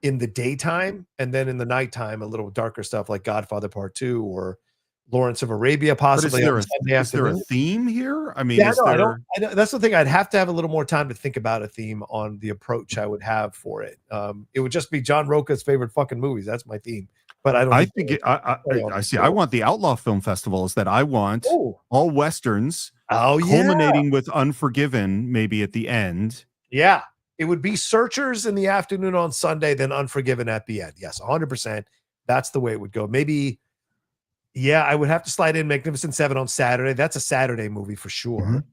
in the daytime, and then in the nighttime, a little darker stuff like Godfather Part 2 or Lawrence of Arabia, possibly. Is there a theme here? I mean, I don't. That's the thing. I'd have to have a little more time to think about a theme on the approach I would have for it. It would just be John Rocha's favorite fucking movies. That's my theme. But I don't. I think I see. I want the Outlaw Film Festival. Is that I want all westerns. Culminating with Unforgiven, maybe at the end. Yeah. It would be Searchers in the afternoon on Sunday, then Unforgiven at the end. Yes, 100%. That's the way it would go. Maybe, I would have to slide in Magnificent Seven on Saturday. That's a Saturday movie for sure.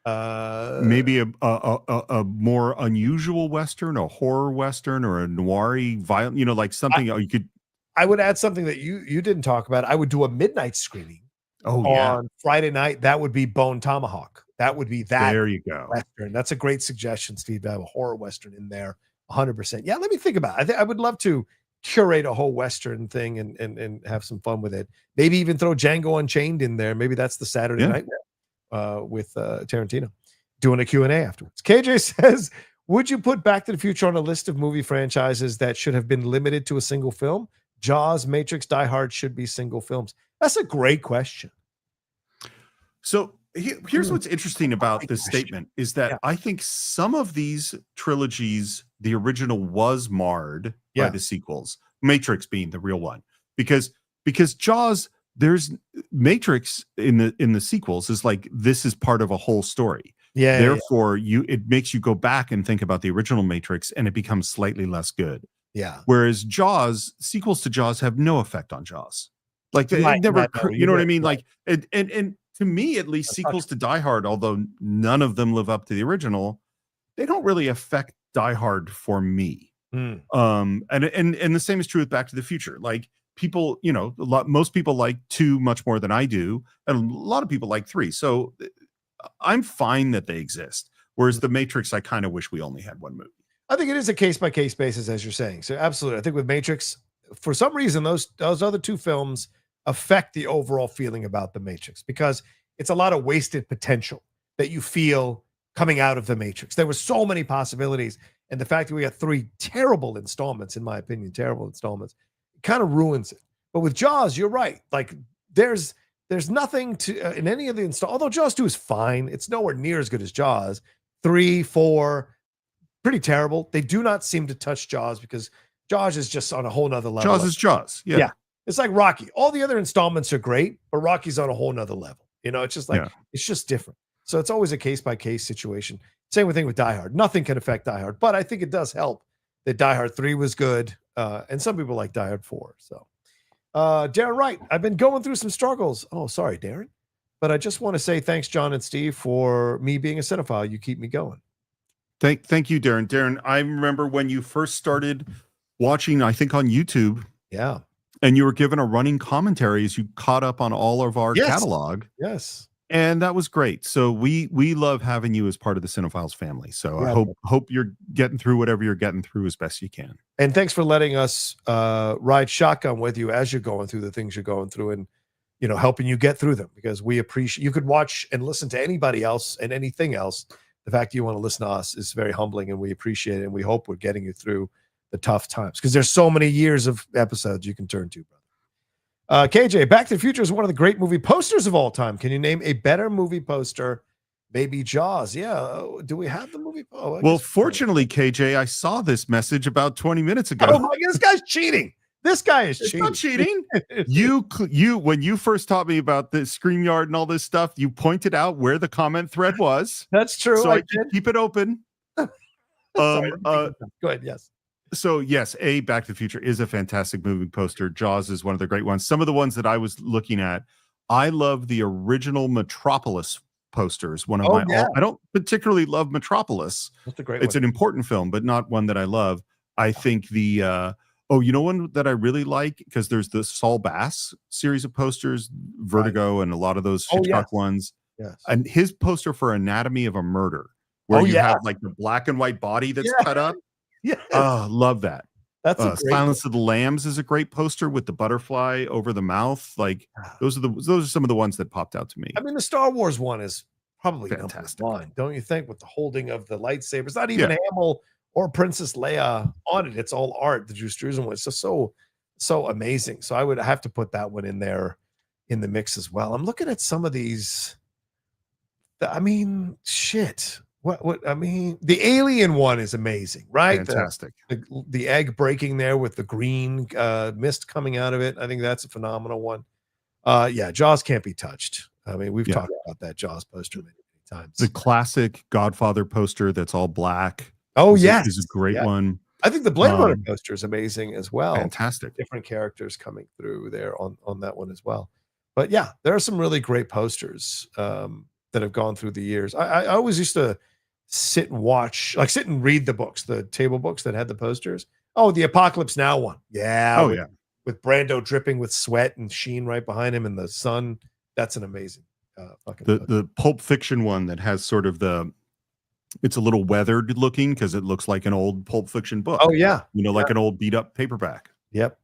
Maybe a more unusual Western, a horror Western, or a noir-y, violent, like something you could. I would add something that you didn't talk about. I would do a midnight screening on Friday night. That would be Bone Tomahawk. That would be that. There you go. Western. That's a great suggestion, Steve, to have a horror Western in there. 100%. Yeah, let me think about it. I think I would love to curate a whole Western thing and have some fun with it. Maybe even throw Django Unchained in there. Maybe that's the Saturday night with Tarantino doing a Q&A afterwards. KJ says, would you put Back to the Future on a list of movie franchises that should have been limited to a single film? Jaws, Matrix, Die Hard should be single films. That's a great question. So Here's what's interesting about this statement is that I think some of these trilogies, the original was marred by the sequels, Matrix being the real one, because Jaws, there's Matrix in the sequels is like, this is part of a whole story. Therefore, it makes you go back and think about the original Matrix, and it becomes slightly less good. Yeah. Whereas Jaws, sequels to Jaws have no effect on Jaws. Like they never, you know what I mean? Like, and to me, at least, sequels to Die Hard, although none of them live up to the original, they don't really affect Die Hard for me. And the same is true with Back to the Future. Like people, you know, most people like 2 much more than I do, and a lot of people like 3. So I'm fine that they exist. Whereas the Matrix, I kind of wish we only had 1 movie. I think it is a case-by-case basis, as you're saying. So absolutely. I think with Matrix, for some reason, those other 2 films affect the overall feeling about the Matrix, because it's a lot of wasted potential that you feel coming out of the Matrix. There were so many possibilities. And the fact that we got 3 terrible installments, in my opinion, terrible installments, it kind of ruins it. But with Jaws, you're right. Like there's nothing to in any of the although Jaws 2 is fine. It's nowhere near as good as Jaws. 3, 4, pretty terrible. They do not seem to touch Jaws, because Jaws is just on a whole nother level. Jaws is Jaws. Yeah. It's like Rocky. All the other installments are great, but Rocky's on a whole nother level. You know, it's just like, it's just different. So it's always a case-by-case situation. Same thing with Die Hard. Nothing can affect Die Hard, but I think it does help that Die Hard 3 was good. And some people like Die Hard 4. So Darren Wright, I've been going through some struggles. Oh, sorry, Darren. But I just want to say thanks, John and Steve, for me being a cinephile. You keep me going. Thank you, Darren. Darren, I remember when you first started watching, I think on YouTube. Yeah. And you were given a running commentary as you caught up on all of our catalog. Yes. And that was great. So we love having you as part of the Cine-Files family. So I hope you're getting through whatever you're getting through as best you can. And thanks for letting us ride shotgun with you as you're going through the things you're going through, and, you know, helping you get through them, because we appreciate, you could watch and listen to anybody else and anything else. The fact that you want to listen to us is very humbling, and we appreciate it. And we hope we're getting you through the tough times, because there's so many years of episodes you can turn to, brother. KJ, Back to the Future is one of the great movie posters of all time. Can you name a better movie poster? Maybe Jaws. Yeah. Do we have the movie? Well, fortunately, KJ, I saw this message about 20 minutes ago. Oh my God, this guy's cheating. This guy is cheating. Not cheating. you when you first taught me about the StreamYard and all this stuff, you pointed out where the comment thread was. That's true. So I did keep it open. Sorry, go ahead. Yes. So yes, Back to the Future is a fantastic movie poster. Jaws is one of the great ones. Some of the ones that I was looking at, I love the original Metropolis posters. One of I don't particularly love Metropolis. That's a great It's one. an important film, but not one that I love. I think the you know one that I really like, because there's the Saul Bass series of posters, Vertigo, and a lot of those Hitchcock ones. Yes. And his poster for Anatomy of a Murder, where you have like the black and white body that's cut up. Yeah. Love that. That's a great Silence of the Lambs is a great poster with the butterfly over the mouth. Like those are some of the ones that popped out to me. I mean, the Star Wars one is probably fantastic, number 1, don't you think? With the holding of the lightsabers, not even Hamill or Princess Leia on it. It's all art. The Juice Jerusalem one. It's just so amazing. So I would have to put that one in there in the mix as well. I'm looking at some of these. I mean, shit. What I mean, the alien one is amazing, right? Fantastic. The egg breaking there with the green mist coming out of it. I think that's a phenomenal one. Jaws can't be touched. I mean, we've talked about that Jaws poster many times. The classic Godfather poster that's all black. Oh, is yes. a great one. I think the Blade Runner poster is amazing as well. Fantastic. Different characters coming through there on that one as well. But yeah, there are some really great posters that have gone through the years. I always used to sit and read the books, the table books that had the posters. Oh, the Apocalypse Now one. Yeah. Oh, yeah. With Brando dripping with sweat and Sheen right behind him in the sun. That's an amazing fucking poster. The Pulp Fiction one that has sort of it's a little weathered looking, because it looks like an old Pulp Fiction book. Oh, yeah. You know, like an old beat up paperback. Yep.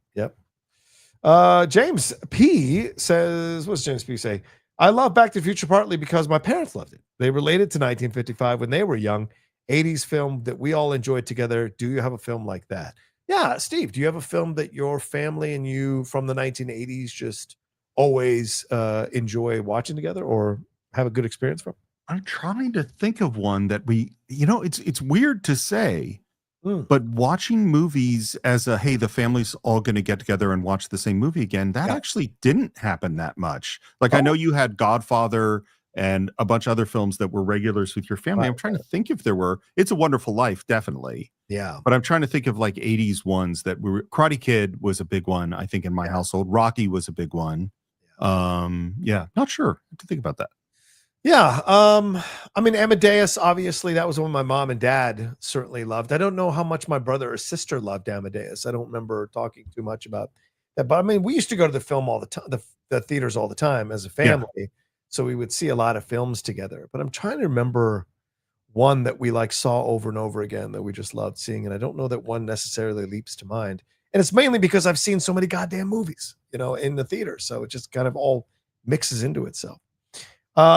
James P says, what's James P say? I love Back to the Future partly because my parents loved it. They related to 1955 when they were young. 80s film that we all enjoyed together. Do you have a film like that? Yeah, Steve, do you have a film that your family and you from the 1980s just always enjoy watching together? Or have a good experience from? I'm trying to think of one that it's weird to say, Mm. but watching movies as hey, the family's all going to get together and watch the same movie again, that actually didn't happen that much. Like, I know you had Godfather and a bunch of other films that were regulars with your family. I'm trying to think if there were. It's a Wonderful Life, definitely. Yeah. But I'm trying to think of like 80s ones that were. Karate Kid was a big one, I think, in my household. Rocky was a big one. Not sure. I have to think about that. Yeah. I mean, Amadeus, obviously, that was one my mom and dad certainly loved. I don't know how much my brother or sister loved Amadeus. I don't remember talking too much about that. But I mean, we used to go to the film all the time, the theaters all the time as a family. Yeah. So we would see a lot of films together. But I'm trying to remember one that we like saw over and over again that we just loved seeing. And I don't know that one necessarily leaps to mind. And it's mainly because I've seen so many goddamn movies, in the theater. So it just kind of all mixes into itself.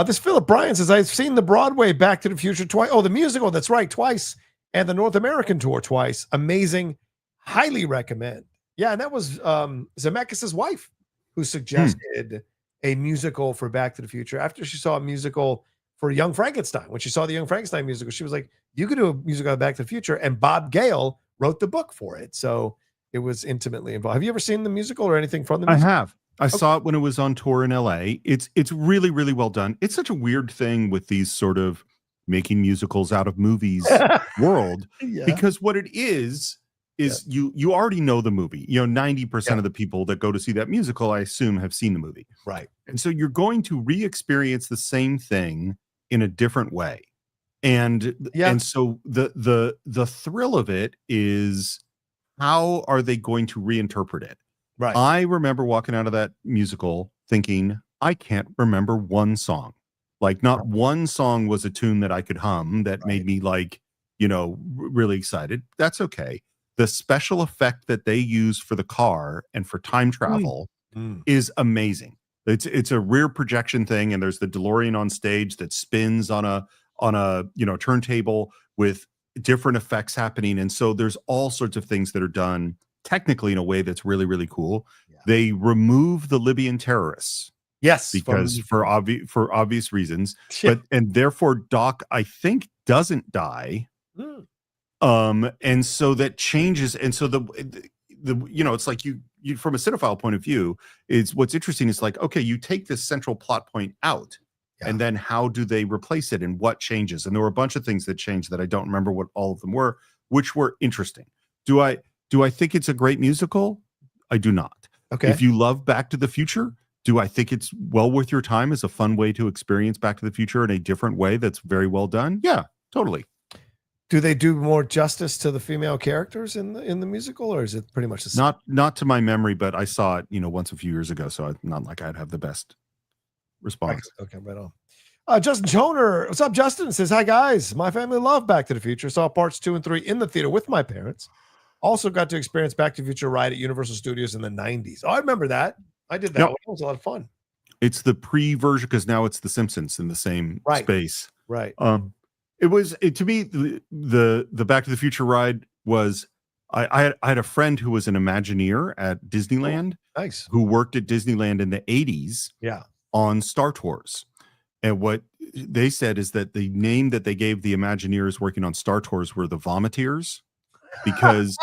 This Philip Bryan says, I've seen the Broadway Back to the Future twice. Oh, the musical, that's right, twice. And the North American tour twice. Amazing. Highly recommend. Yeah, and that was Zemeckis' wife who suggested a musical for Back to the Future after she saw a musical for Young Frankenstein. When she saw the Young Frankenstein musical, she was like, you could do a musical of Back to the Future. And Bob Gale wrote the book for it. So it was intimately involved. Have you ever seen the musical or anything from the musical? I have. I saw it when it was on tour in LA. It's really, really well done. It's such a weird thing with these sort of making musicals out of movies world, because what it is you already know the movie. 90% of the people that go to see that musical, I assume, have seen the movie. Right. And so you're going to re-experience the same thing in a different way. And so the thrill of it is, how are they going to reinterpret it? Right. I remember walking out of that musical thinking, I can't remember one song. Like, not one song was a tune that I could hum that made me really excited. That's okay. The special effect that they use for the car and for time travel is amazing. It's a rear projection thing, and there's the DeLorean on stage that spins on a turntable with different effects happening. And so there's all sorts of things that are done technically in a way that's really, really cool. Yeah. They remove the Libyan terrorists. Yes. Because for obvious reasons. Yeah. And therefore Doc, I think, doesn't die. And so that changes. And so the it's like you from a cinephile point of view, is what's interesting is like, okay, you take this central plot point out. Yeah. And then how do they replace it and what changes? And there were a bunch of things that changed that I don't remember what all of them were, which were interesting. Do I think it's a great musical? I do not. Okay. If you love Back to the Future, do I think it's well worth your time as a fun way to experience Back to the Future in a different way that's very well done? Yeah, totally. Do they do more justice to the female characters in the musical, or is it pretty much the same? Not to my memory, but I saw it, once a few years ago, so it's not like I'd have the best response. Okay, right on. Justin Choner, what's up, Justin? Says, hi guys, my family loved Back to the Future. Saw parts 2 and 3 in the theater with my parents. Also got to experience Back to the Future ride at Universal Studios in the 90s. Oh, I remember that. I did that. Yep. It was a lot of fun. It's the pre-version, because now it's the Simpsons in the same space. Right. To me, the Back to the Future ride was, I had a friend who was an Imagineer at Disneyland. Oh, nice. Who worked at Disneyland in the 80s. Yeah. On Star Tours. And what they said is that the name that they gave the Imagineers working on Star Tours were the Vomiteers, because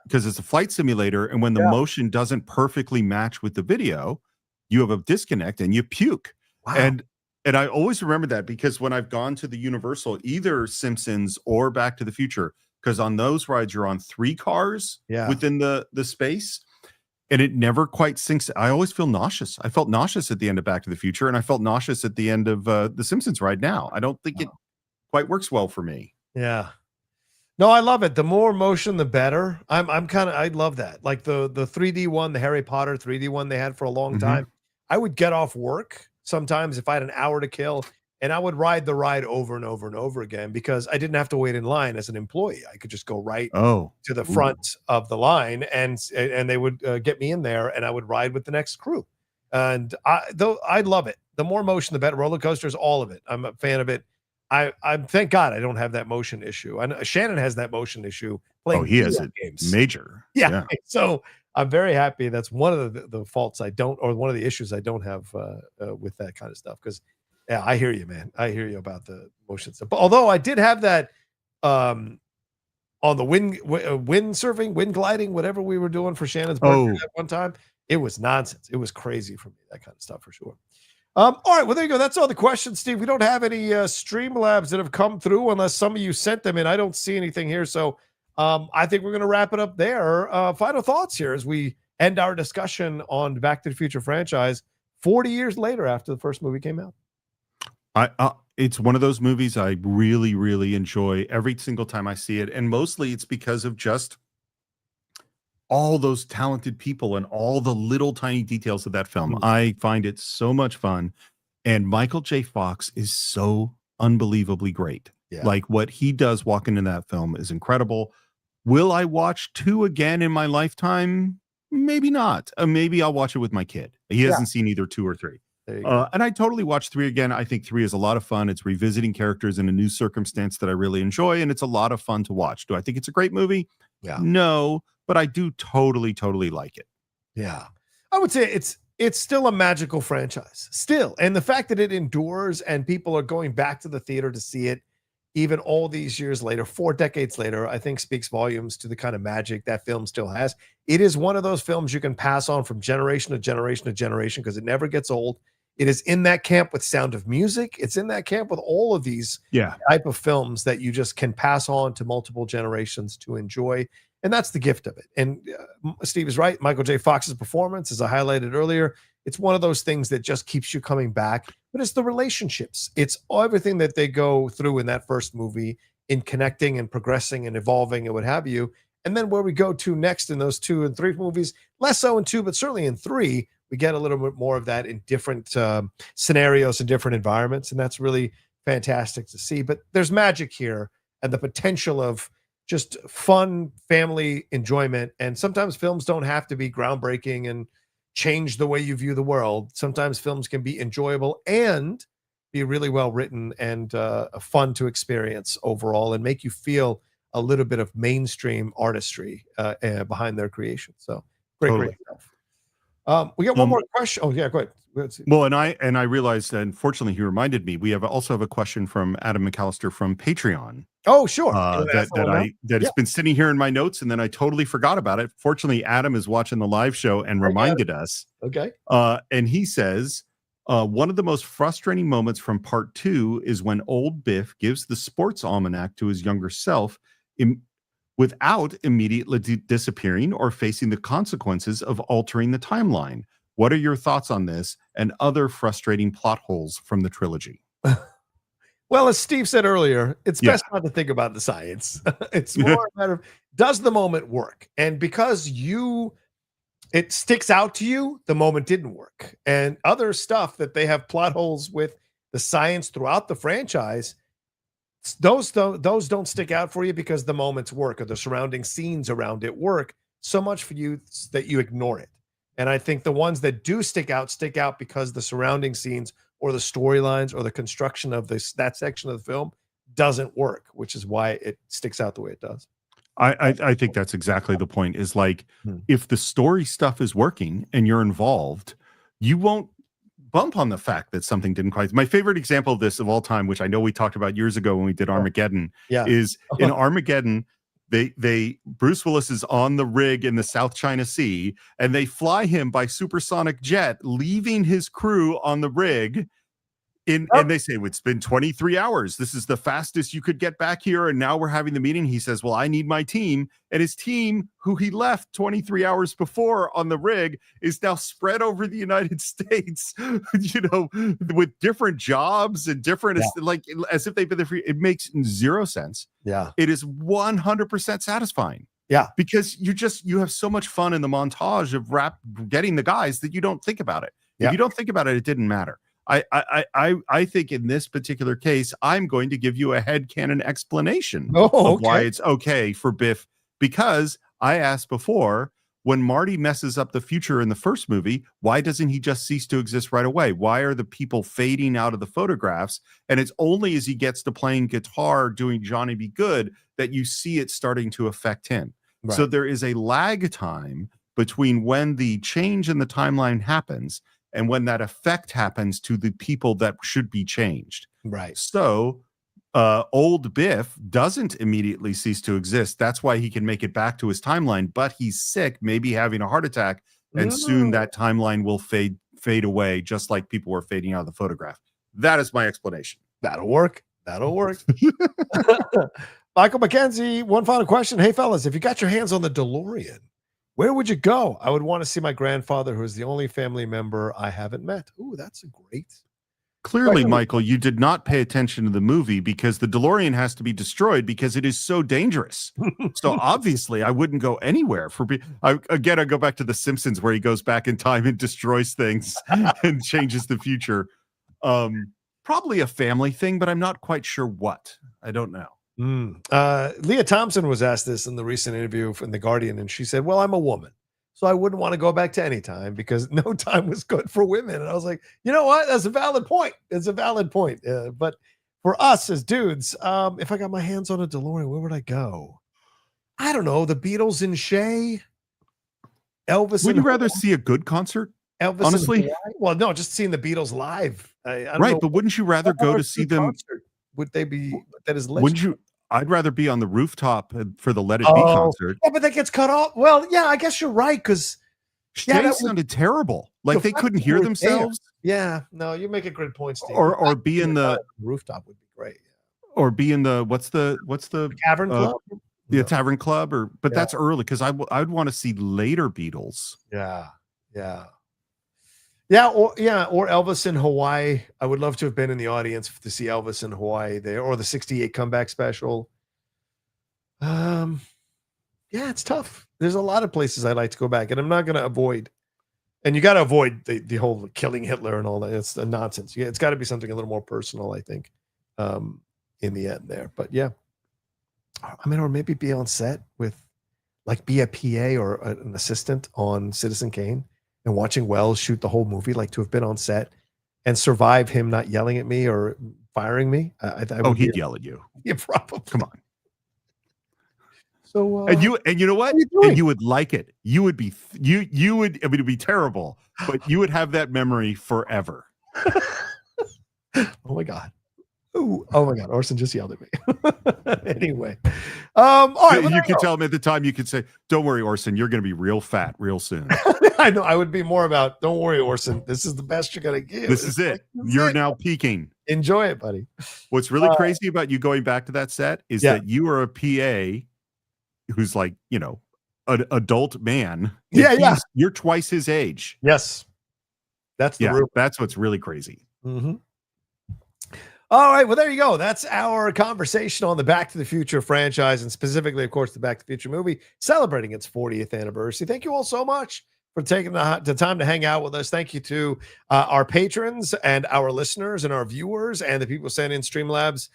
because it's a flight simulator, and when the motion doesn't perfectly match with the video, you have a disconnect and you puke. Wow. And I always remember that, because when I've gone to the Universal, either Simpsons or Back to the Future, because on those rides you're on 3 cars within the space. And it never quite sinks. I always feel nauseous. I felt nauseous at the end of Back to the Future, and I felt nauseous at the end of The Simpsons right now. I don't think it quite works well for me. Yeah. No, I love it. The more motion, the better. I love that. Like the 3D one, the Harry Potter 3D one they had for a long time. I would get off work sometimes if I had an hour to kill, and I would ride the ride over and over and over again, because I didn't have to wait in line as an employee. I could just go right to the front of the line, and they would get me in there, and I would ride with the next crew. And I love it. The more motion, the better. Roller coasters, all of it. I'm a fan of it. I'm thank God I don't have that motion issue. And Shannon has that motion issue playing he has it games. Major. Yeah. So I'm very happy. That's one of the faults I don't, or one of the issues I don't have with that kind of stuff, because Yeah, I hear you, man. I hear you about the motion stuff. But although I did have that on the wind surfing, wind gliding, whatever we were doing for Shannon's birthday at one time, it was nonsense. It was crazy for me, that kind of stuff for sure. All right, well, there you go. That's all the questions, Steve. We don't have any Streamlabs that have come through unless some of you sent them in. I don't see anything here. So I think we're going to wrap it up there. Final thoughts here as we end our discussion on Back to the Future franchise 40 years later after the first movie came out. It's one of those movies I really, really enjoy every single time I see it. And mostly it's because of just all those talented people and all the little tiny details of that film. I find it so much fun. And Michael J. Fox is so unbelievably great. Yeah. Like what he does walking in that film is incredible. Will I watch 2 again in my lifetime? Maybe not. Maybe I'll watch it with my kid. He hasn't seen either 2 or 3. And I totally watched 3 again. I think 3 is a lot of fun. It's revisiting characters in a new circumstance that I really enjoy, and it's a lot of fun to watch. Do I think it's a great movie? Yeah. No, but I do totally like it. Yeah. I would say it's still a magical franchise. Still. And the fact that it endures and people are going back to the theater to see it even all these years later, 4 decades later, I think speaks volumes to the kind of magic that film still has. It is one of those films you can pass on from generation to generation to generation because it never gets old. It is in that camp with Sound of Music. It's in that camp with all of these type of films that you just can pass on to multiple generations to enjoy. And that's the gift of it. And Steve is right. Michael J. Fox's performance, as I highlighted earlier, it's one of those things that just keeps you coming back. But it's the relationships. It's everything that they go through in that first movie in connecting and progressing and evolving and what have you. And then where we go to next in those 2 and 3 movies, less so in 2, but certainly in 3, we get a little bit more of that in different scenarios and different environments. And that's really fantastic to see. But there's magic here and the potential of just fun family enjoyment. And sometimes films don't have to be groundbreaking and change the way you view the world. Sometimes films can be enjoyable and be really well written and fun to experience overall and make you feel a little bit of mainstream artistry behind their creation. So great stuff. We got one more question. Oh yeah, go ahead. Well, and I realized, unfortunately, he reminded me. We also have a question from Adam McAllister from Patreon. Oh, sure. It's been sitting here in my notes, and then I totally forgot about it. Fortunately, Adam is watching the live show and reminded us. Okay. And he says, one of the most frustrating moments from part 2 is when old Biff gives the sports almanac to his younger self without immediately disappearing or facing the consequences of altering the timeline. What are your thoughts on this and other frustrating plot holes from the trilogy? Well, as Steve said earlier, it's best not to think about the science. It's more a matter of, does the moment work? And because it sticks out to you, the moment didn't work. And other stuff that they have plot holes with the science throughout the franchise, those don't stick out for you because the moments work or the surrounding scenes around it work so much for you that you ignore it. And I think the ones that do stick out because the surrounding scenes or the storylines or the construction of that section of the film doesn't work, which is why it sticks out the way it does. I think that's exactly the point, is like, if the story stuff is working and you're involved, you won't bump on the fact that something didn't quite. My favorite example of this of all time, which I know we talked about years ago when we did Armageddon, is in Armageddon, Bruce Willis is on the rig in the South China Sea, and they fly him by supersonic jet, leaving his crew on the rig. And they say, it's been 23 hours. This is the fastest you could get back here. And now we're having the meeting. He says, well, I need my team. And his team, who he left 23 hours before on the rig, is now spread over the United States, with different jobs and different, like, as if they've been there for. It makes zero sense. Yeah. It is 100% satisfying. Yeah. Because you have so much fun in the montage of getting the guys that you don't think about it. If you don't think about it, it didn't matter. I think in this particular case, I'm going to give you a headcanon explanation of why it's okay for Biff, because I asked before, when Marty messes up the future in the first movie, why doesn't he just cease to exist right away? Why are the people fading out of the photographs? And it's only as he gets to playing guitar, doing Johnny Be Good, that you see it starting to affect him. Right. So there is a lag time between when the change in the timeline happens and when that effect happens to the people that should be changed. Right. So old Biff doesn't immediately cease to exist. That's why he can make it back to his timeline, but he's sick, maybe having a heart attack, and soon that timeline will fade away, just like people were fading out of the photograph. That is my explanation. That'll work. Michael McKenzie, one final question. Hey, fellas, if you got your hands on the DeLorean, where would you go? I would want to see my grandfather, who is the only family member I haven't met. Ooh, that's a great. Clearly, Michael, you did not pay attention to the movie, because the DeLorean has to be destroyed because it is so dangerous. So obviously, I wouldn't go anywhere. I go back to The Simpsons, where he goes back in time and destroys things and changes the future. Probably a family thing, but I'm not quite sure what. I don't know. Leah Thompson was asked this in the recent interview from The Guardian, and she said, well, I'm a woman, so I wouldn't want to go back to any time because no time was good for women. And I was like, you know what? That's a valid point. It's a valid point. But for us as dudes, if I got my hands on a DeLorean, where would I go? I don't know. The Beatles in Shea, Elvis. Would you rather see a good concert? Elvis, honestly? Well, no, just seeing the Beatles live. I don't right, know. but wouldn't you rather go to see them? Concert? Would they be? That is. Wouldn't you? I'd rather be on the rooftop for the Let It Be concert. Yeah, but that gets cut off. Well, yeah, I guess you're right, because that sounded terrible. Like they couldn't hear themselves. Yeah, no, you make a good point, Steve. Or be in the rooftop would be great. Or be in the what's the Tavern Club? The Tavern Club, but that's early, because I'd want to see later Beatles. Yeah, or Elvis in Hawaii. I would love to have been in the audience to see Elvis in Hawaii there, or the '68 comeback special. Yeah, it's tough. There's a lot of places I'd like to go back, and I'm not going to avoid. And you got to avoid the whole killing Hitler and all that. It's a nonsense. Yeah, it's got to be something a little more personal, I think, in the end there. But yeah, I mean, or maybe be on set with, like, be a PA or an assistant on Citizen Kane and watching Wells shoot the whole movie, like to have been on set and survive him not yelling at me or firing me. He'd yell at you. Yeah, probably. Come on. So and you know what? And you would like it. You would be you would. I mean, it'd be terrible, but you would have that memory forever. Oh my God. Ooh, oh my God. Orson just yelled at me. Anyway. All right. You could tell him at the time, you could say, don't worry, Orson, you're going to be real fat real soon. I know. I would be more about, don't worry, Orson. This is the best you're going to give. This is it. You're now peaking. Enjoy it, buddy. What's really crazy about you going back to that set is that you are a PA who's like, an adult man. Yeah. You're twice his age. Yes. That's that's what's really crazy. Mm-hmm. All right, well, there you go. That's our conversation on the Back to the Future franchise, and specifically, of course, the Back to the Future movie, celebrating its 40th anniversary. Thank you all so much for taking the time to hang out with us. Thank you to our patrons and our listeners and our viewers and the people sending in Streamlabs,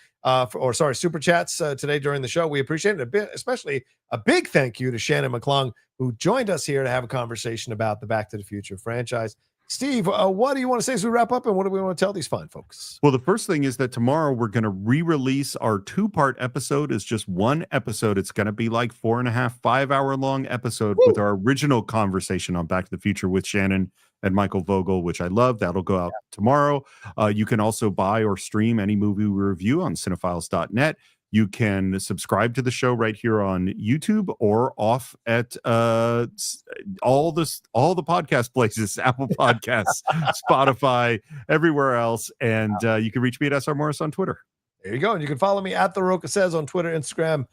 Super Chats today during the show. We appreciate it especially a big thank you to Shannon McClung, who joined us here to have a conversation about the Back to the Future franchise. Steve, what do you want to say as we wrap up, and what do we want to tell these fine folks? Well, the first thing is that tomorrow we're going to re-release our 2-part episode as just one episode. It's going to be like 4.5, 5-hour long episode with our original conversation on Back to the Future with Shannon and Michael Vogel, which I love. That'll go out tomorrow. You can also buy or stream any movie we review on Cine-Files.net. You can subscribe to the show right here on YouTube or off at all the podcast places, Apple Podcasts, Spotify, everywhere else. And you can reach me at srmorris on Twitter. There you go. And you can follow me at therochasays on Twitter, Instagram,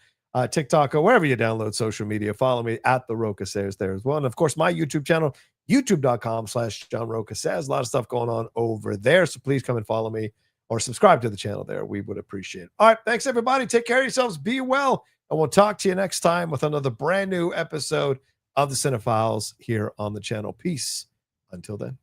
TikTok, or wherever you download social media. Follow me at therochasays there as well. And of course, my YouTube channel, youtube.com/John Rocha Says. A lot of stuff going on over there. So please come and follow me, or subscribe to the channel there. We would appreciate it. All right. Thanks, everybody. Take care of yourselves. Be well. And we'll talk to you next time with another brand new episode of the Cine-Files here on the channel. Peace. Until then.